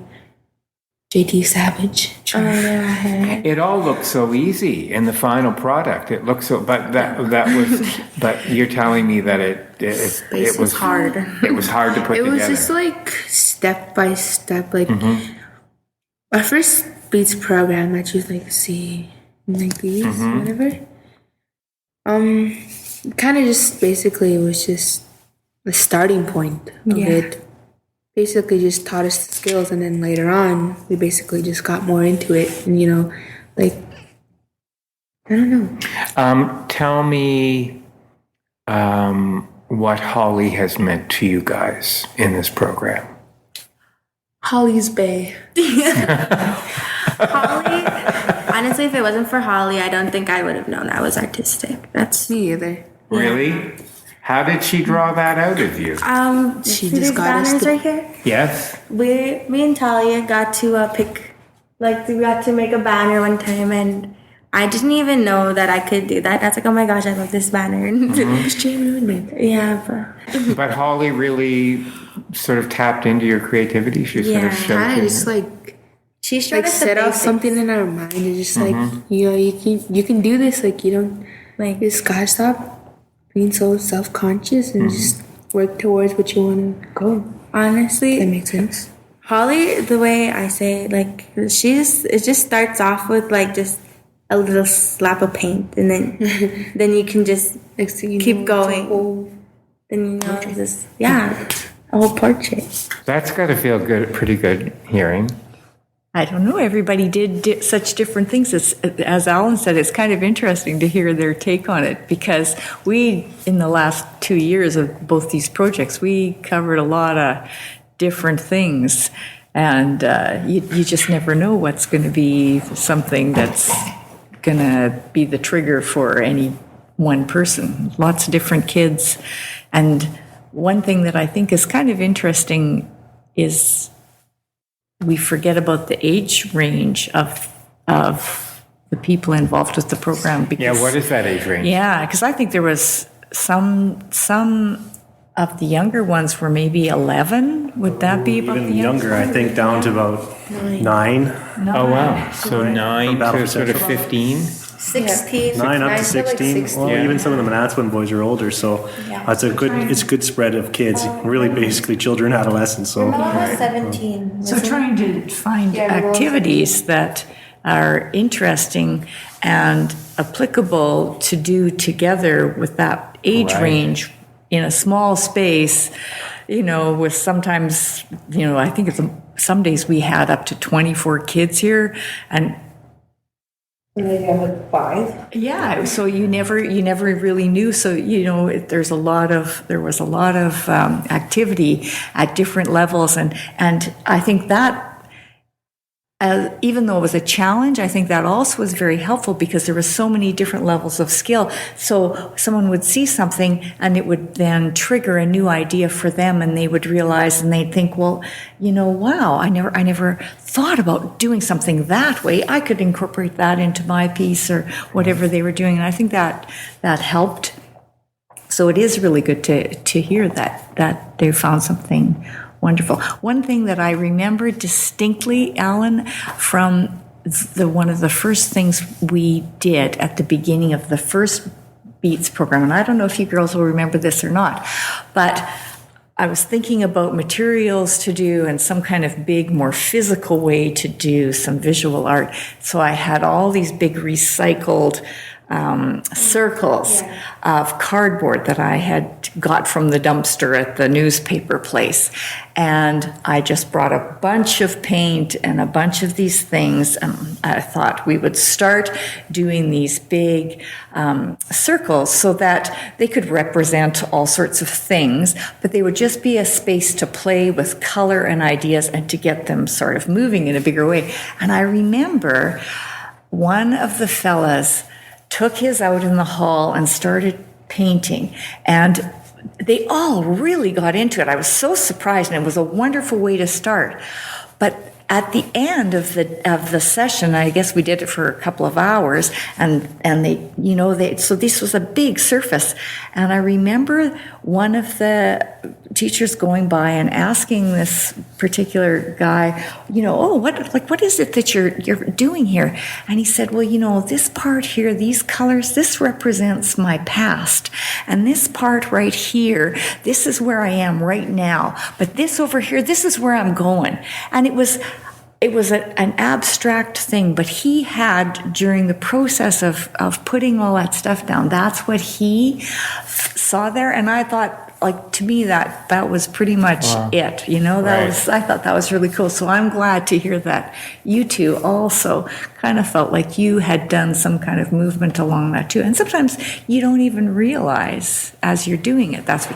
JT Savage. Oh yeah. It all looked so easy in the final product. It looked so, but that was. But you're telling me that it was hard. It was hard to put It together. was just like step by step. Like our first Beats program that you like see like these whatever. Kind of just basically was just the starting point of it. Basically just taught us the skills, and then later on we basically just got more into it, and like I don't know. Tell me what Holly has meant to you guys in this program. Holly's Bay. Holly, honestly, if it wasn't for Holly, I don't think I would have known I was artistic. That's Me either. Really? How did she draw that out of you? She see just these got us banners to- right here. Yes. Me and Talia got to we got to make a banner one time, and I didn't even know that I could do that. I was like, oh my gosh, I love this banner. Yeah, But Holly really sort of tapped into your creativity. She sort of showed Kind of you. just like she showed us the set off basics. something in our mind. It's just like you can do this. Like you don't Like, just gotta stop being so self-conscious and just work towards what you want to go. honestly, That makes sense. Holly, the way I say, like, it just starts off with like just a little slap of paint, and then then you can just Next thing you keep know, it's going. a whole- then a whole portrait. That's got to feel good, pretty good hearing. I don't know. Everybody did such different things. As Alan said, it's kind of interesting to hear their take on it, because we, in the last 2 years of both these projects, we covered a lot of different things. And you just never know what's going to be something that's going to be the trigger for any one person. Lots of different kids. And one thing that I think is kind of interesting is we forget about the age range of the people involved with the program. Because, Yeah, what is that age range? Yeah, because I think there was some of the younger ones were maybe 11. Would that be about Even the younger, I think, down to about 9. Oh, wow. So 9 to Battleford sort of Central. 15? 16. 9 up to 9 to, like, 16. 16. Well, Yeah. even some of the Manasquan boys are older, so it's a good spread of kids. Really, basically, children, adolescents. So 17. So trying to find Yeah, well, activities that are interesting and applicable to do together with that age Right. range in a small space, with sometimes, I think some days we had up to 24 kids here, and Maybe I have like 5. yeah, so you never really knew. So there was a lot of activity at different levels, and I think that even though it was a challenge, I think that also was very helpful, because there were so many different levels of skill. So someone would see something, and it would then trigger a new idea for them, and they would realize, and they'd think, well, wow, I never thought about doing something that way. I could incorporate that into my piece or whatever they were doing, and I think that helped. So it is really good to hear that they found something wonderful. One thing that I remember distinctly, Alan, from one of the first things we did at the beginning of the first B.E.A.T.S program, and I don't know if you girls will remember this or not, but I was thinking about materials to do and some kind of big, more physical way to do some visual art. So I had all these big recycled circles of cardboard that I had got from the dumpster at the newspaper place. And I just brought a bunch of paint and a bunch of these things. And I thought we would start doing these big circles so that they could represent all sorts of things, but they would just be a space to play with color and ideas and to get them sort of moving in a bigger way. And I remember one of the fellas took his out in the hall and started painting, and they all really got into it. I was so surprised, and it was a wonderful way to start. But at the end of the session, I guess we did it for a couple of hours, and so this was a big surface, and I remember one of the teachers going by and asking this particular guy, what is it that you're doing here? And he said, well, this part here, these colors, this represents my past, and this part right here, this is where I am right now, but this over here, this is where I'm going. And it was an abstract thing, but he had, during the process of putting all that stuff down, that's what he saw there. And I thought, to me, that was pretty much it. I thought that was really cool. So I'm glad to hear that you two also kind of felt like you had done some kind of movement along that too. And sometimes you don't even realize as you're doing it, that's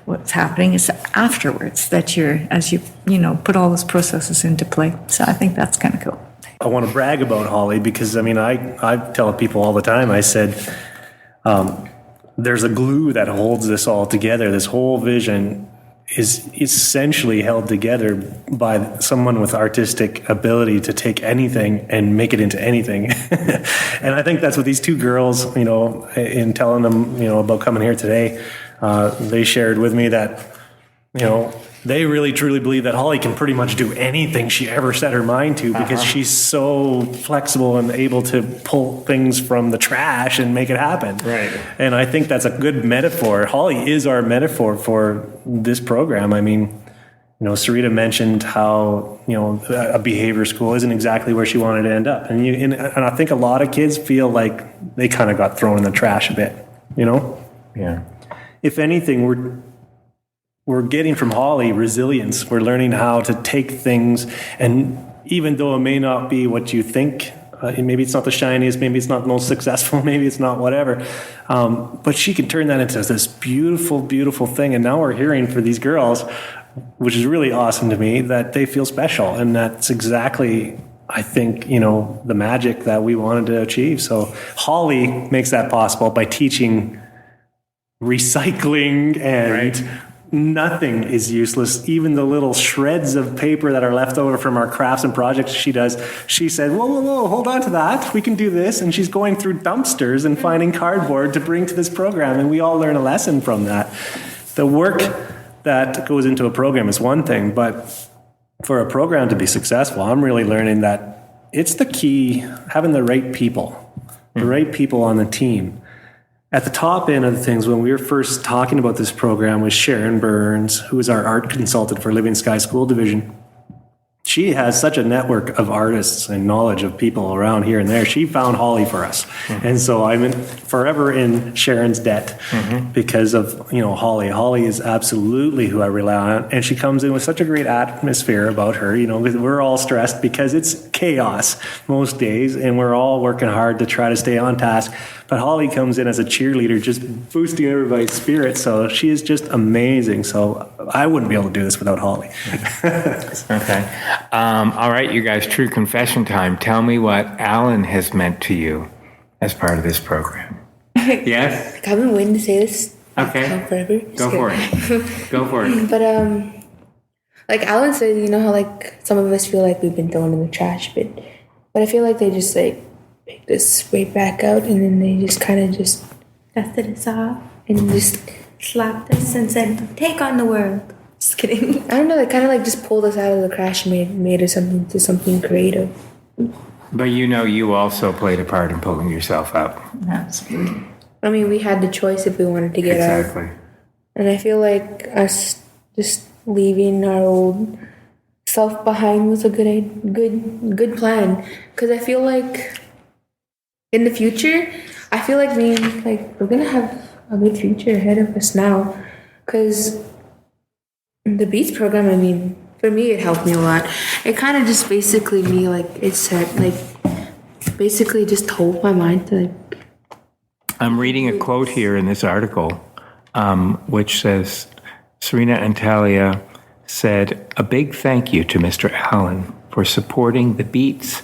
what's happening is afterwards that as you put all those processes into play. So I think that's kind of cool. I want to brag about Holly because, I tell people all the time, I said, there's a glue that holds this all together. This whole vision is essentially held together by someone with artistic ability to take anything and make it into anything. And I think that's what these two girls, in telling them, about coming here today, they shared with me that, they really truly believe that Holly can pretty much do anything she ever set her mind to because she's so flexible and able to pull things from the trash and make it happen. Right. And I think that's a good metaphor. Holly is our metaphor for this program. Sereta mentioned how, a behavior school isn't exactly where she wanted to end up. And I think a lot of kids feel like they kind of got thrown in the trash a bit, Yeah. If anything, we're getting from Holly resilience. We're learning how to take things, and even though it may not be what you think, maybe it's not the shiniest, maybe it's not the most successful, maybe it's not whatever, but she can turn that into this beautiful, beautiful thing. And now we're hearing for these girls, which is really awesome to me, that they feel special. And that's exactly, I think, the magic that we wanted to achieve. So Holly makes that possible by teaching recycling and nothing is useless. Even the little shreds of paper that are left over from our crafts and projects she does, she said, whoa, hold on to that. We can do this. And she's going through dumpsters and finding cardboard to bring to this program. And we all learn a lesson from that. The work that goes into a program is one thing, but for a program to be successful, I'm really learning that it's the key, having the right people on the team. At the top end of the things, when we were first talking about this program, was Sharon Burns, who is our art consultant for Living Sky School Division. She has such a network of artists and knowledge of people around here and there. She found Holly for us. And so I'm forever in Sharon's debt because of, Holly. Holly is absolutely who I rely on. And she comes in with such a great atmosphere about her. We're all stressed because it's chaos most days, and we're all working hard to try to stay on task. But Holly comes in as a cheerleader, just boosting everybody's spirit. So she is just amazing. So I wouldn't be able to do this without Holly. Okay. All right, you guys, true confession time. Tell me what Alan has meant to you as part of this program. Yes? I've been waiting to say this. Okay. Forever. Go for it. Go for it. But, like Alan said, how, some of us feel like we've been thrown in the trash, but I feel like they just, pick this right back out, and then they just kind of just dusted us off and just slapped us and said, take on the world. Just kidding. I don't know, they kind of just pulled us out of the crash and made us into something creative. But you also played a part in pulling yourself up. Absolutely. We had the choice if we wanted to get out. Exactly. And I feel like us just leaving our old self behind was a good plan. Because I feel like in the future, I feel like we're gonna have a good future ahead of us now. Because the B.E.A.T.S program, for me, it helped me a lot. It kind of just basically basically just told my mind to I'm reading a quote here in this article, which says, Sereta and Talia said, a big thank you to Mr. Allen for supporting the B.E.A.T.S.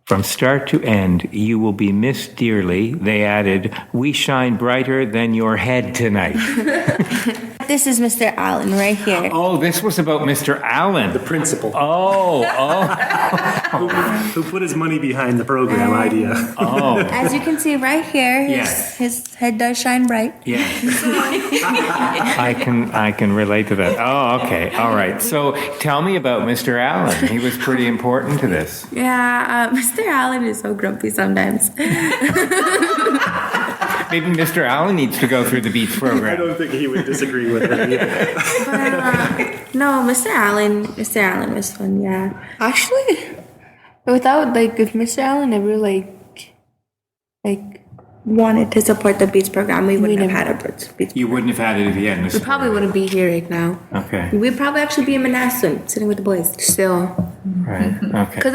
From start to end, you will be missed dearly. They added, we shine brighter than your head tonight. This is Mr. Allen right here. Oh, this was about Mr. Allen. The principal. Oh. Who put his money behind the program idea. Oh. As you can see right here, his head does shine bright. Yeah. I can relate to that. Oh, okay. All right. So tell me about Mr. Allen. He was pretty important to this. Yeah, Mr. Allen is so grumpy sometimes. Maybe Mr. Allen needs to go through the B.E.A.T.S program. I don't think he would disagree with her either. No, Mr. Allen was fun, yeah. Actually, without if Mr. Allen never Wanted to support the B.E.A.T.S program, we wouldn't have had a B.E.A.T.S. You wouldn't have had it if he hadn't. we probably wouldn't be here right now. Okay. We'd probably actually be in Manassas, sitting with the boys. Still. Right. Okay. Because,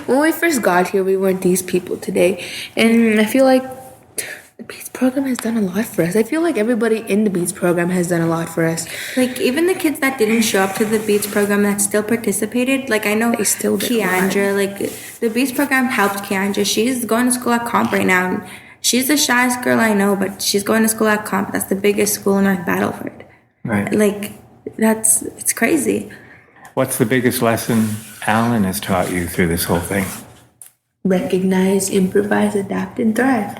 when we first got here, we weren't these people today. And I feel like the B.E.A.T.S program has done a lot for us. I feel like everybody in the B.E.A.T.S program has done a lot for us. Even the kids that didn't show up to the B.E.A.T.S program that still participated, I know They still did Keandra, the B.E.A.T.S program helped Keandra. She's going to school at Comp right now. And she's the shyest girl I know, but she's going to school at Comp. That's the biggest school in North Battleford. Right. It's crazy. What's the biggest lesson Alan has taught you through this whole thing? Recognize, improvise, adapt, and thrive.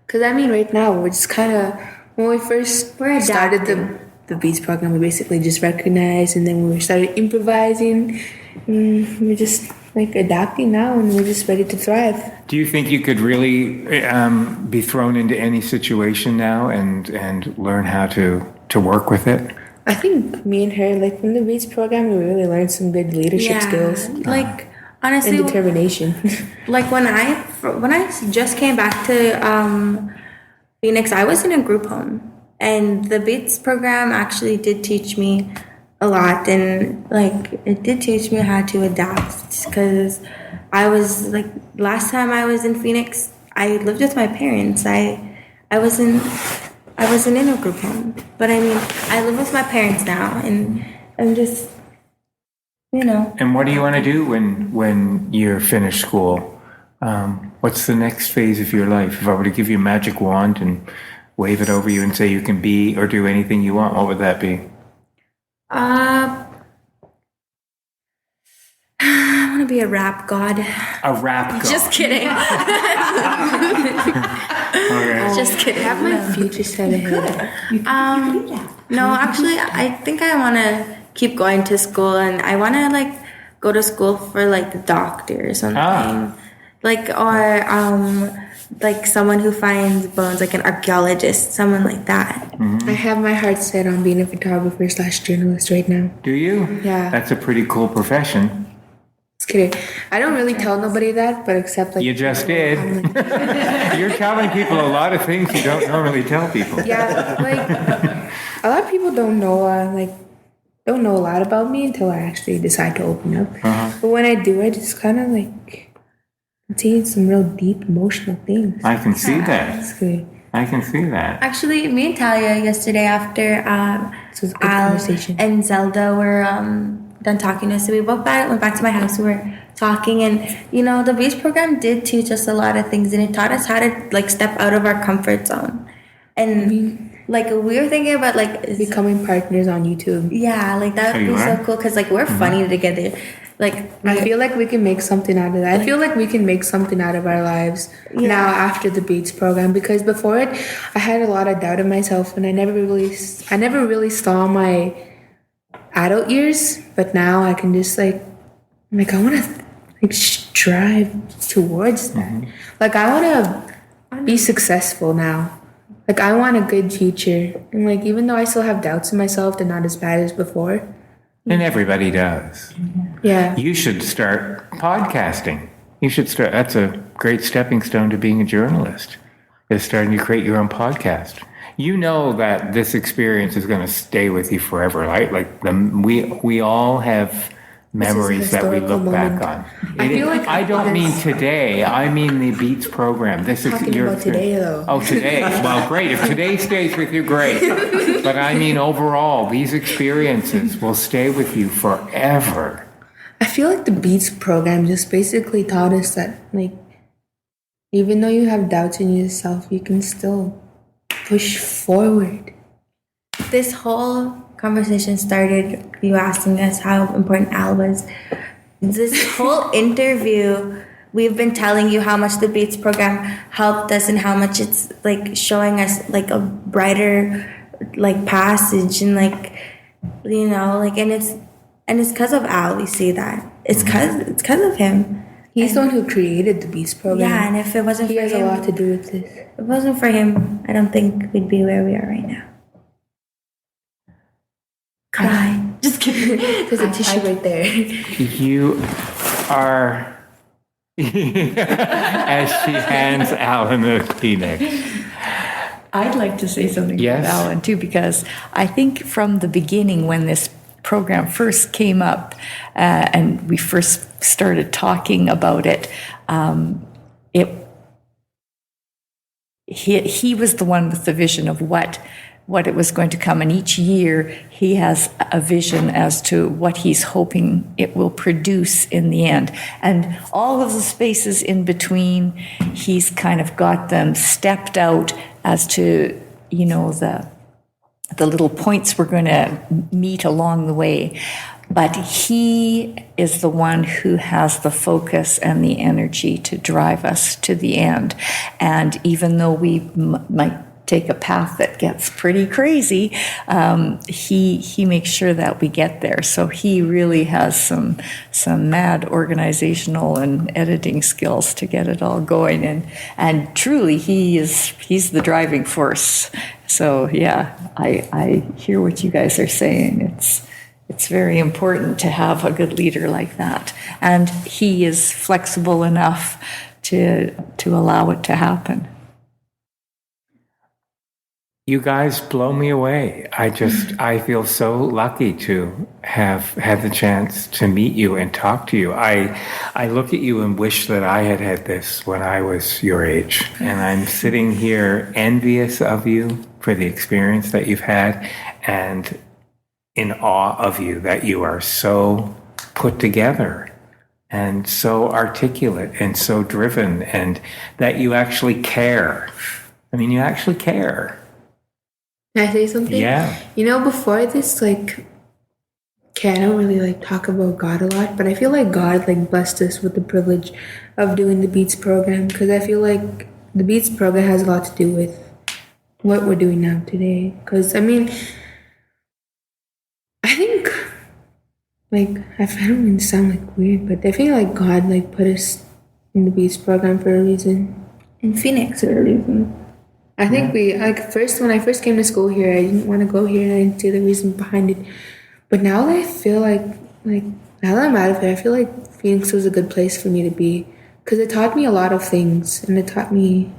Because right now we're just kind of, when we first started the B.E.A.T.S program, we basically just recognized, and then we started improvising, and we're just adapting now, and we're just ready to thrive. Do you think you could really be thrown into any situation now and learn how to work with it? I think me and her, from the B.E.A.T.S program, we really learned some good leadership skills. Honestly, and determination. when I just came back to Phoenix, I was in a group home, and the B.E.A.T.S program actually did teach me a lot, and it did teach me how to adapt, because I was last time I was in Phoenix, I lived with my parents. I wasn't in a group home, but I live with my parents now, and I'm just And what do you want to do when you're finished school? What's the next phase of your life? If I were to give you a magic wand and wave it over you and say you can be or do anything you want, what would that be? I want to be a rap god. A rap god. Just kidding. Okay. Just kidding. I have my future set ahead. No, actually, I think I want to keep going to school, and I want to go to school for a doctor or something. Or someone who finds bones, an archaeologist, someone like that. Mm-hmm. I have my heart set on being a photographer/journalist right now. Do you? Yeah. That's a pretty cool profession. Just kidding. I don't really tell nobody that, but except You just did. You're telling people a lot of things you don't normally tell people. Yeah, a lot of people don't know a lot about me until I actually decide to open up. Uh-huh. But when I do, I just kind of see some real deep emotional things. I can see that. It's good. I can see that. Actually, me and Talia yesterday after This was a good Al conversation. and Zelda were done talking to us, so we went back to my house. We were talking, and the B.E.A.T.S program did teach us a lot of things, and it taught us how to step out of our comfort zone. And we were thinking about Becoming partners on YouTube. yeah, that would be so cool, because we're funny together. I feel like we can make something out of that. I feel like we can make something out of our lives now after the B.E.A.T.S program, because before it, I had a lot of doubt in myself, and I never really saw my adult years. But now I can just I want to strive towards that. I want to be successful now. I want a good future, and even though I still have doubts in myself, they're not as bad as before. And everybody does. Yeah. You should start podcasting. That's a great stepping stone to being a journalist, is starting to create your own podcast. You know that this experience is going to stay with you forever, right? We all have memories that we look back on. I don't mean today. I mean the B.E.A.T.S program. This is Talking about today, though. Oh, today. Well, great. If today stays with you, great. But I mean overall, these experiences will stay with you forever. I feel like the B.E.A.T.S program just basically taught us that, even though you have doubts in yourself, you can still push forward. this whole conversation started you asking us how important Al was. This whole interview, we've been telling you how much the B.E.A.T.S program helped us and how much it's like showing us like a brighter like passage and like, you know, like, and it's because of Al. We see that it's because of him. He's the one who created the B.E.A.T.S program. Yeah, and if it wasn't he for has him, a lot to do with this. if it wasn't for him, I don't think we'd be where we are right now. Cry. Just kidding. There's a tissue right there. You are, as she hands Alan a Kleenex. I'd like to say something Yes. about Alan too, because I think from the beginning when this program first came up and we first started talking about it, he was the one with the vision of what it was going to come. And each year he has a vision as to what he's hoping it will produce in the end. And all of the spaces in between, he's kind of got them stepped out as to, you know, the little points we're going to meet along the way. But he is the one who has the focus and the energy to drive us to the end. And even though we might take a path that gets pretty crazy, he makes sure that we get there. So he really has some mad organizational and editing skills to get it all going. And truly, he's the driving force. So yeah, I hear what you guys are saying. It's very important to have a good leader like that. And he is flexible enough to allow it to happen. You guys blow me away. I feel so lucky to have had the chance to meet you and talk to you. I look at you and wish that I had had this when I was your age. And I'm sitting here envious of you for the experience that you've had and in awe of you that you are so put together and so articulate and so driven and that you actually care. I mean, you actually care. Can I say something? Yeah. You know, before this, like, okay, I don't really like talk about God a lot, but I feel like God like blessed us with the privilege of doing the B.E.A.T.S program, because I feel like the B.E.A.T.S program has a lot to do with what we're doing now today. Because I mean, I think like I don't mean to sound like weird, but I feel like God like put us in the B.E.A.T.S program for a reason. In Phoenix. For a reason. I think when I first came to school here, I didn't want to go here and I didn't see the reason behind it. But now that I feel like now that I'm out of here, I feel like Phoenix was a good place for me to be because it taught me a lot of things and it taught me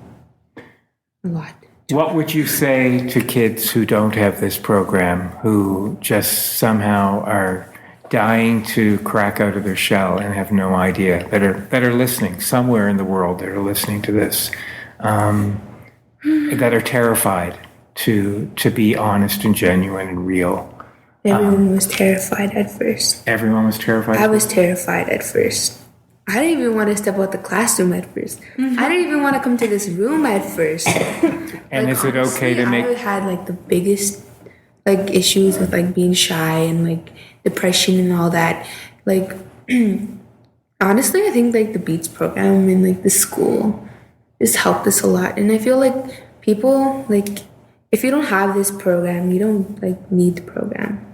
a lot. What would you say to kids who don't have this program, who just somehow are dying to crack out of their shell and have no idea, that are listening somewhere in the world, that are listening to this, that are terrified to be honest and genuine and real? Everyone was terrified at first. Everyone was terrified? I was terrified at first. I didn't even want to step out the classroom at first. Mm-hmm. I didn't even want to come to this room at first. And is it okay to make... I had like the biggest like issues with like being shy and like depression and all that. Like honestly, I think like the B.E.A.T.S program and like the school just helped us a lot. And I feel like people like if you don't have this program, you don't like need the program.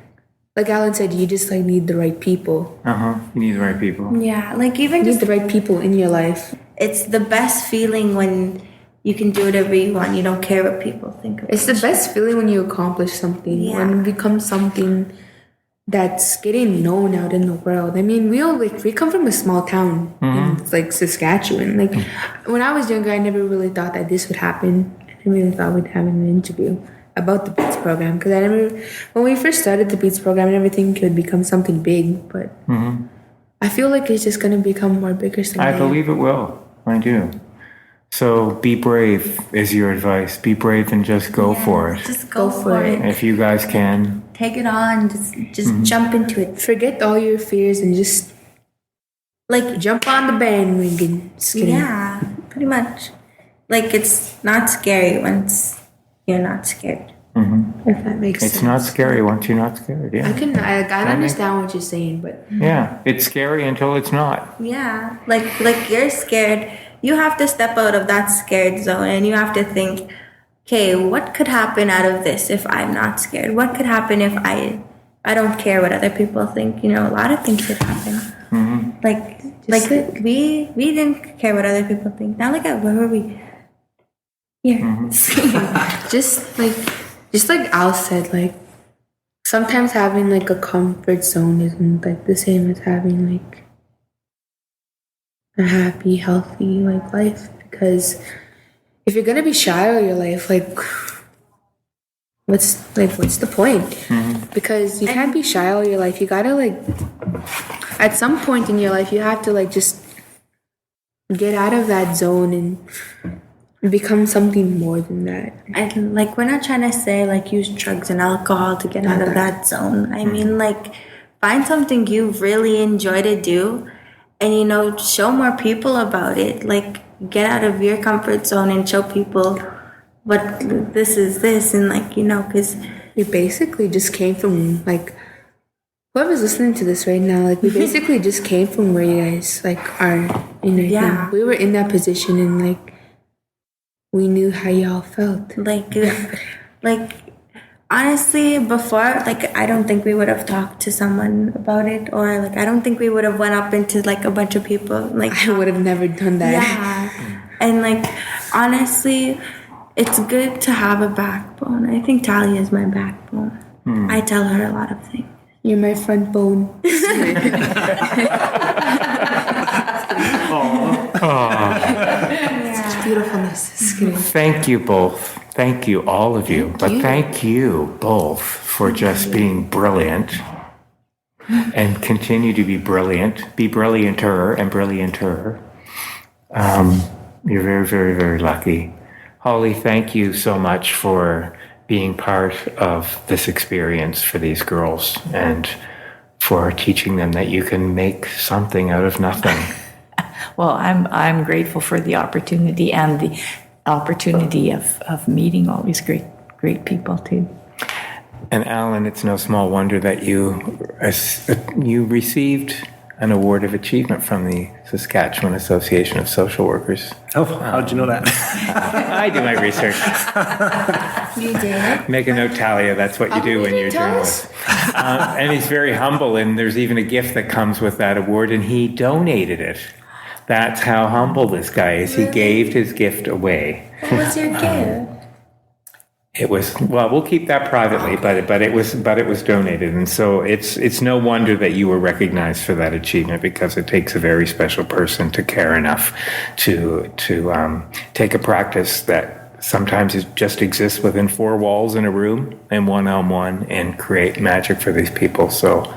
Like Alan said, you just like need the right people. You need the right people. Yeah, like even you just need the right people in your life. It's the best feeling when you can do whatever you want. You don't care what people think of it. It's the best feeling when you accomplish something. Yeah. When it becomes something that's getting known out in the world. I mean, we come from a small town in like Saskatchewan. Like when I was younger, I never really thought that this would happen. I never really thought we'd have an interview about the B.E.A.T.S program because when we first started the B.E.A.T.S program, I never think it would become something big, but I feel like it's just going to become more bigger someday. I believe it will. I do. So be brave is your advice. Be brave and just go for it. Just go for it. If you guys can. Take it on. Just jump into it. Forget all your fears and just like jump on the bandwagon. Yeah, pretty much. Like it's not scary once you're not scared. If that makes sense. It's not scary once you're not scared. Yeah. I understand what you're saying, but Yeah, it's scary until it's not. Yeah, like you're scared. You have to step out of that scared zone and you have to think, okay, what could happen out of this if I'm not scared? What could happen if I don't care what other people think? You know, a lot of things could happen. Like we didn't care what other people think. Now look at where were we? Here. just like Al said, like sometimes having like a comfort zone isn't like the same as having like a happy, healthy like life. Because if you're gonna be shy all your life, like what's the point? Because you can't be shy all your life. You gotta like at some point in your life you have to like just get out of that zone and become something more than that. And like we're not trying to say like use drugs and alcohol to get out of that zone. I mean like find something you really enjoy to do and you know show more people about it. Like get out of your comfort zone and show people what this is and like you know because we basically just came from like whoever's listening to this right now, like we basically just came from where you guys like are. You know, Yeah. we were in that position and like we knew how y'all felt. like honestly before like I don't think we would have talked to someone about it or like I don't think we would have went up into like a bunch of people like I would have never done that. yeah and like honestly it's good to have a backbone. I think Talia is my backbone. I tell her a lot of things. You're my front bone. It's beautifulness. Thank you both. Thank you, all of you. Thank you both for just being brilliant and continue to be brilliant. Be brillianter and brillianter. You're very, very, very lucky. Holly, thank you so much for being part of this experience for these girls and for teaching them that you can make something out of nothing. Well, I'm grateful for the opportunity and the opportunity of meeting all these great people too. And Alan, it's no small wonder that you received an award of achievement from the Saskatchewan Association of Social Workers. Oh, how'd you know that? I do my research. You did? Make a note, Talia. That's what you do when you're journalist. And he's very humble, and there's even a gift that comes with that award, and he donated it. That's how humble this guy is. He gave his gift away. What was your gift? It was, well, we'll keep that privately, but it was donated, and so it's no wonder that you were recognized for that achievement, because it takes a very special person to care enough to take a practice that sometimes it just exists within four walls in a room and one-on-one and create magic for these people. So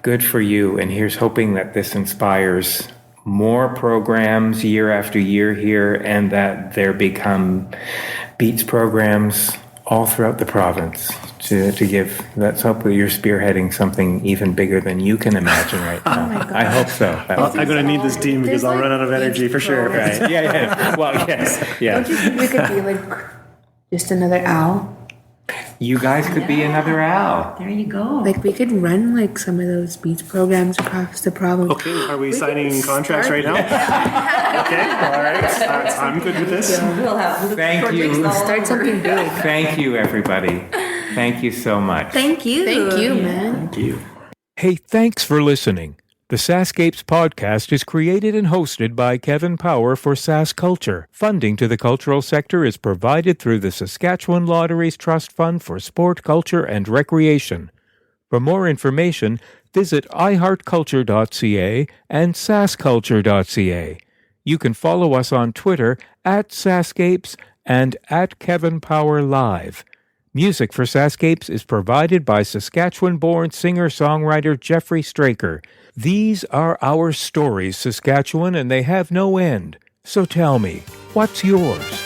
good for you, and here's hoping that this inspires more programs year after year here, and that there become B.E.A.T.S programs all throughout the province to give. Let's hope that you're spearheading something even bigger than you can imagine right now. Oh my God. I hope so. I'm going to need this team because I'll run out of energy for sure. Right. Yeah. Well, yes. Yeah. Don't you think we could be like just another owl? You guys could be another Al. There you go. Like we could run like some of those B.E.A.T.S programs across the province. Okay, are we signing contracts right now? Okay, all right. I'm good with this. We'll have Thank you. Start something big. Thank you, everybody. Thank you so much. Thank you. Thank you, man. Thank you. Hey, thanks for listening. The SaskScapes podcast is created and hosted by Kevin Power for Sask Culture. Funding to the cultural sector is provided through the Saskatchewan Lotteries Trust Fund for Sport, Culture and Recreation. For more information, visit iheartculture.ca and saskculture.ca. You can follow us on Twitter @SaskScapes and @KevinPowerLive. Music for SaskScapes is provided by Saskatchewan-born singer-songwriter Jeffrey Straker. These are our stories, Saskatchewan, and they have no end. So tell me, what's yours?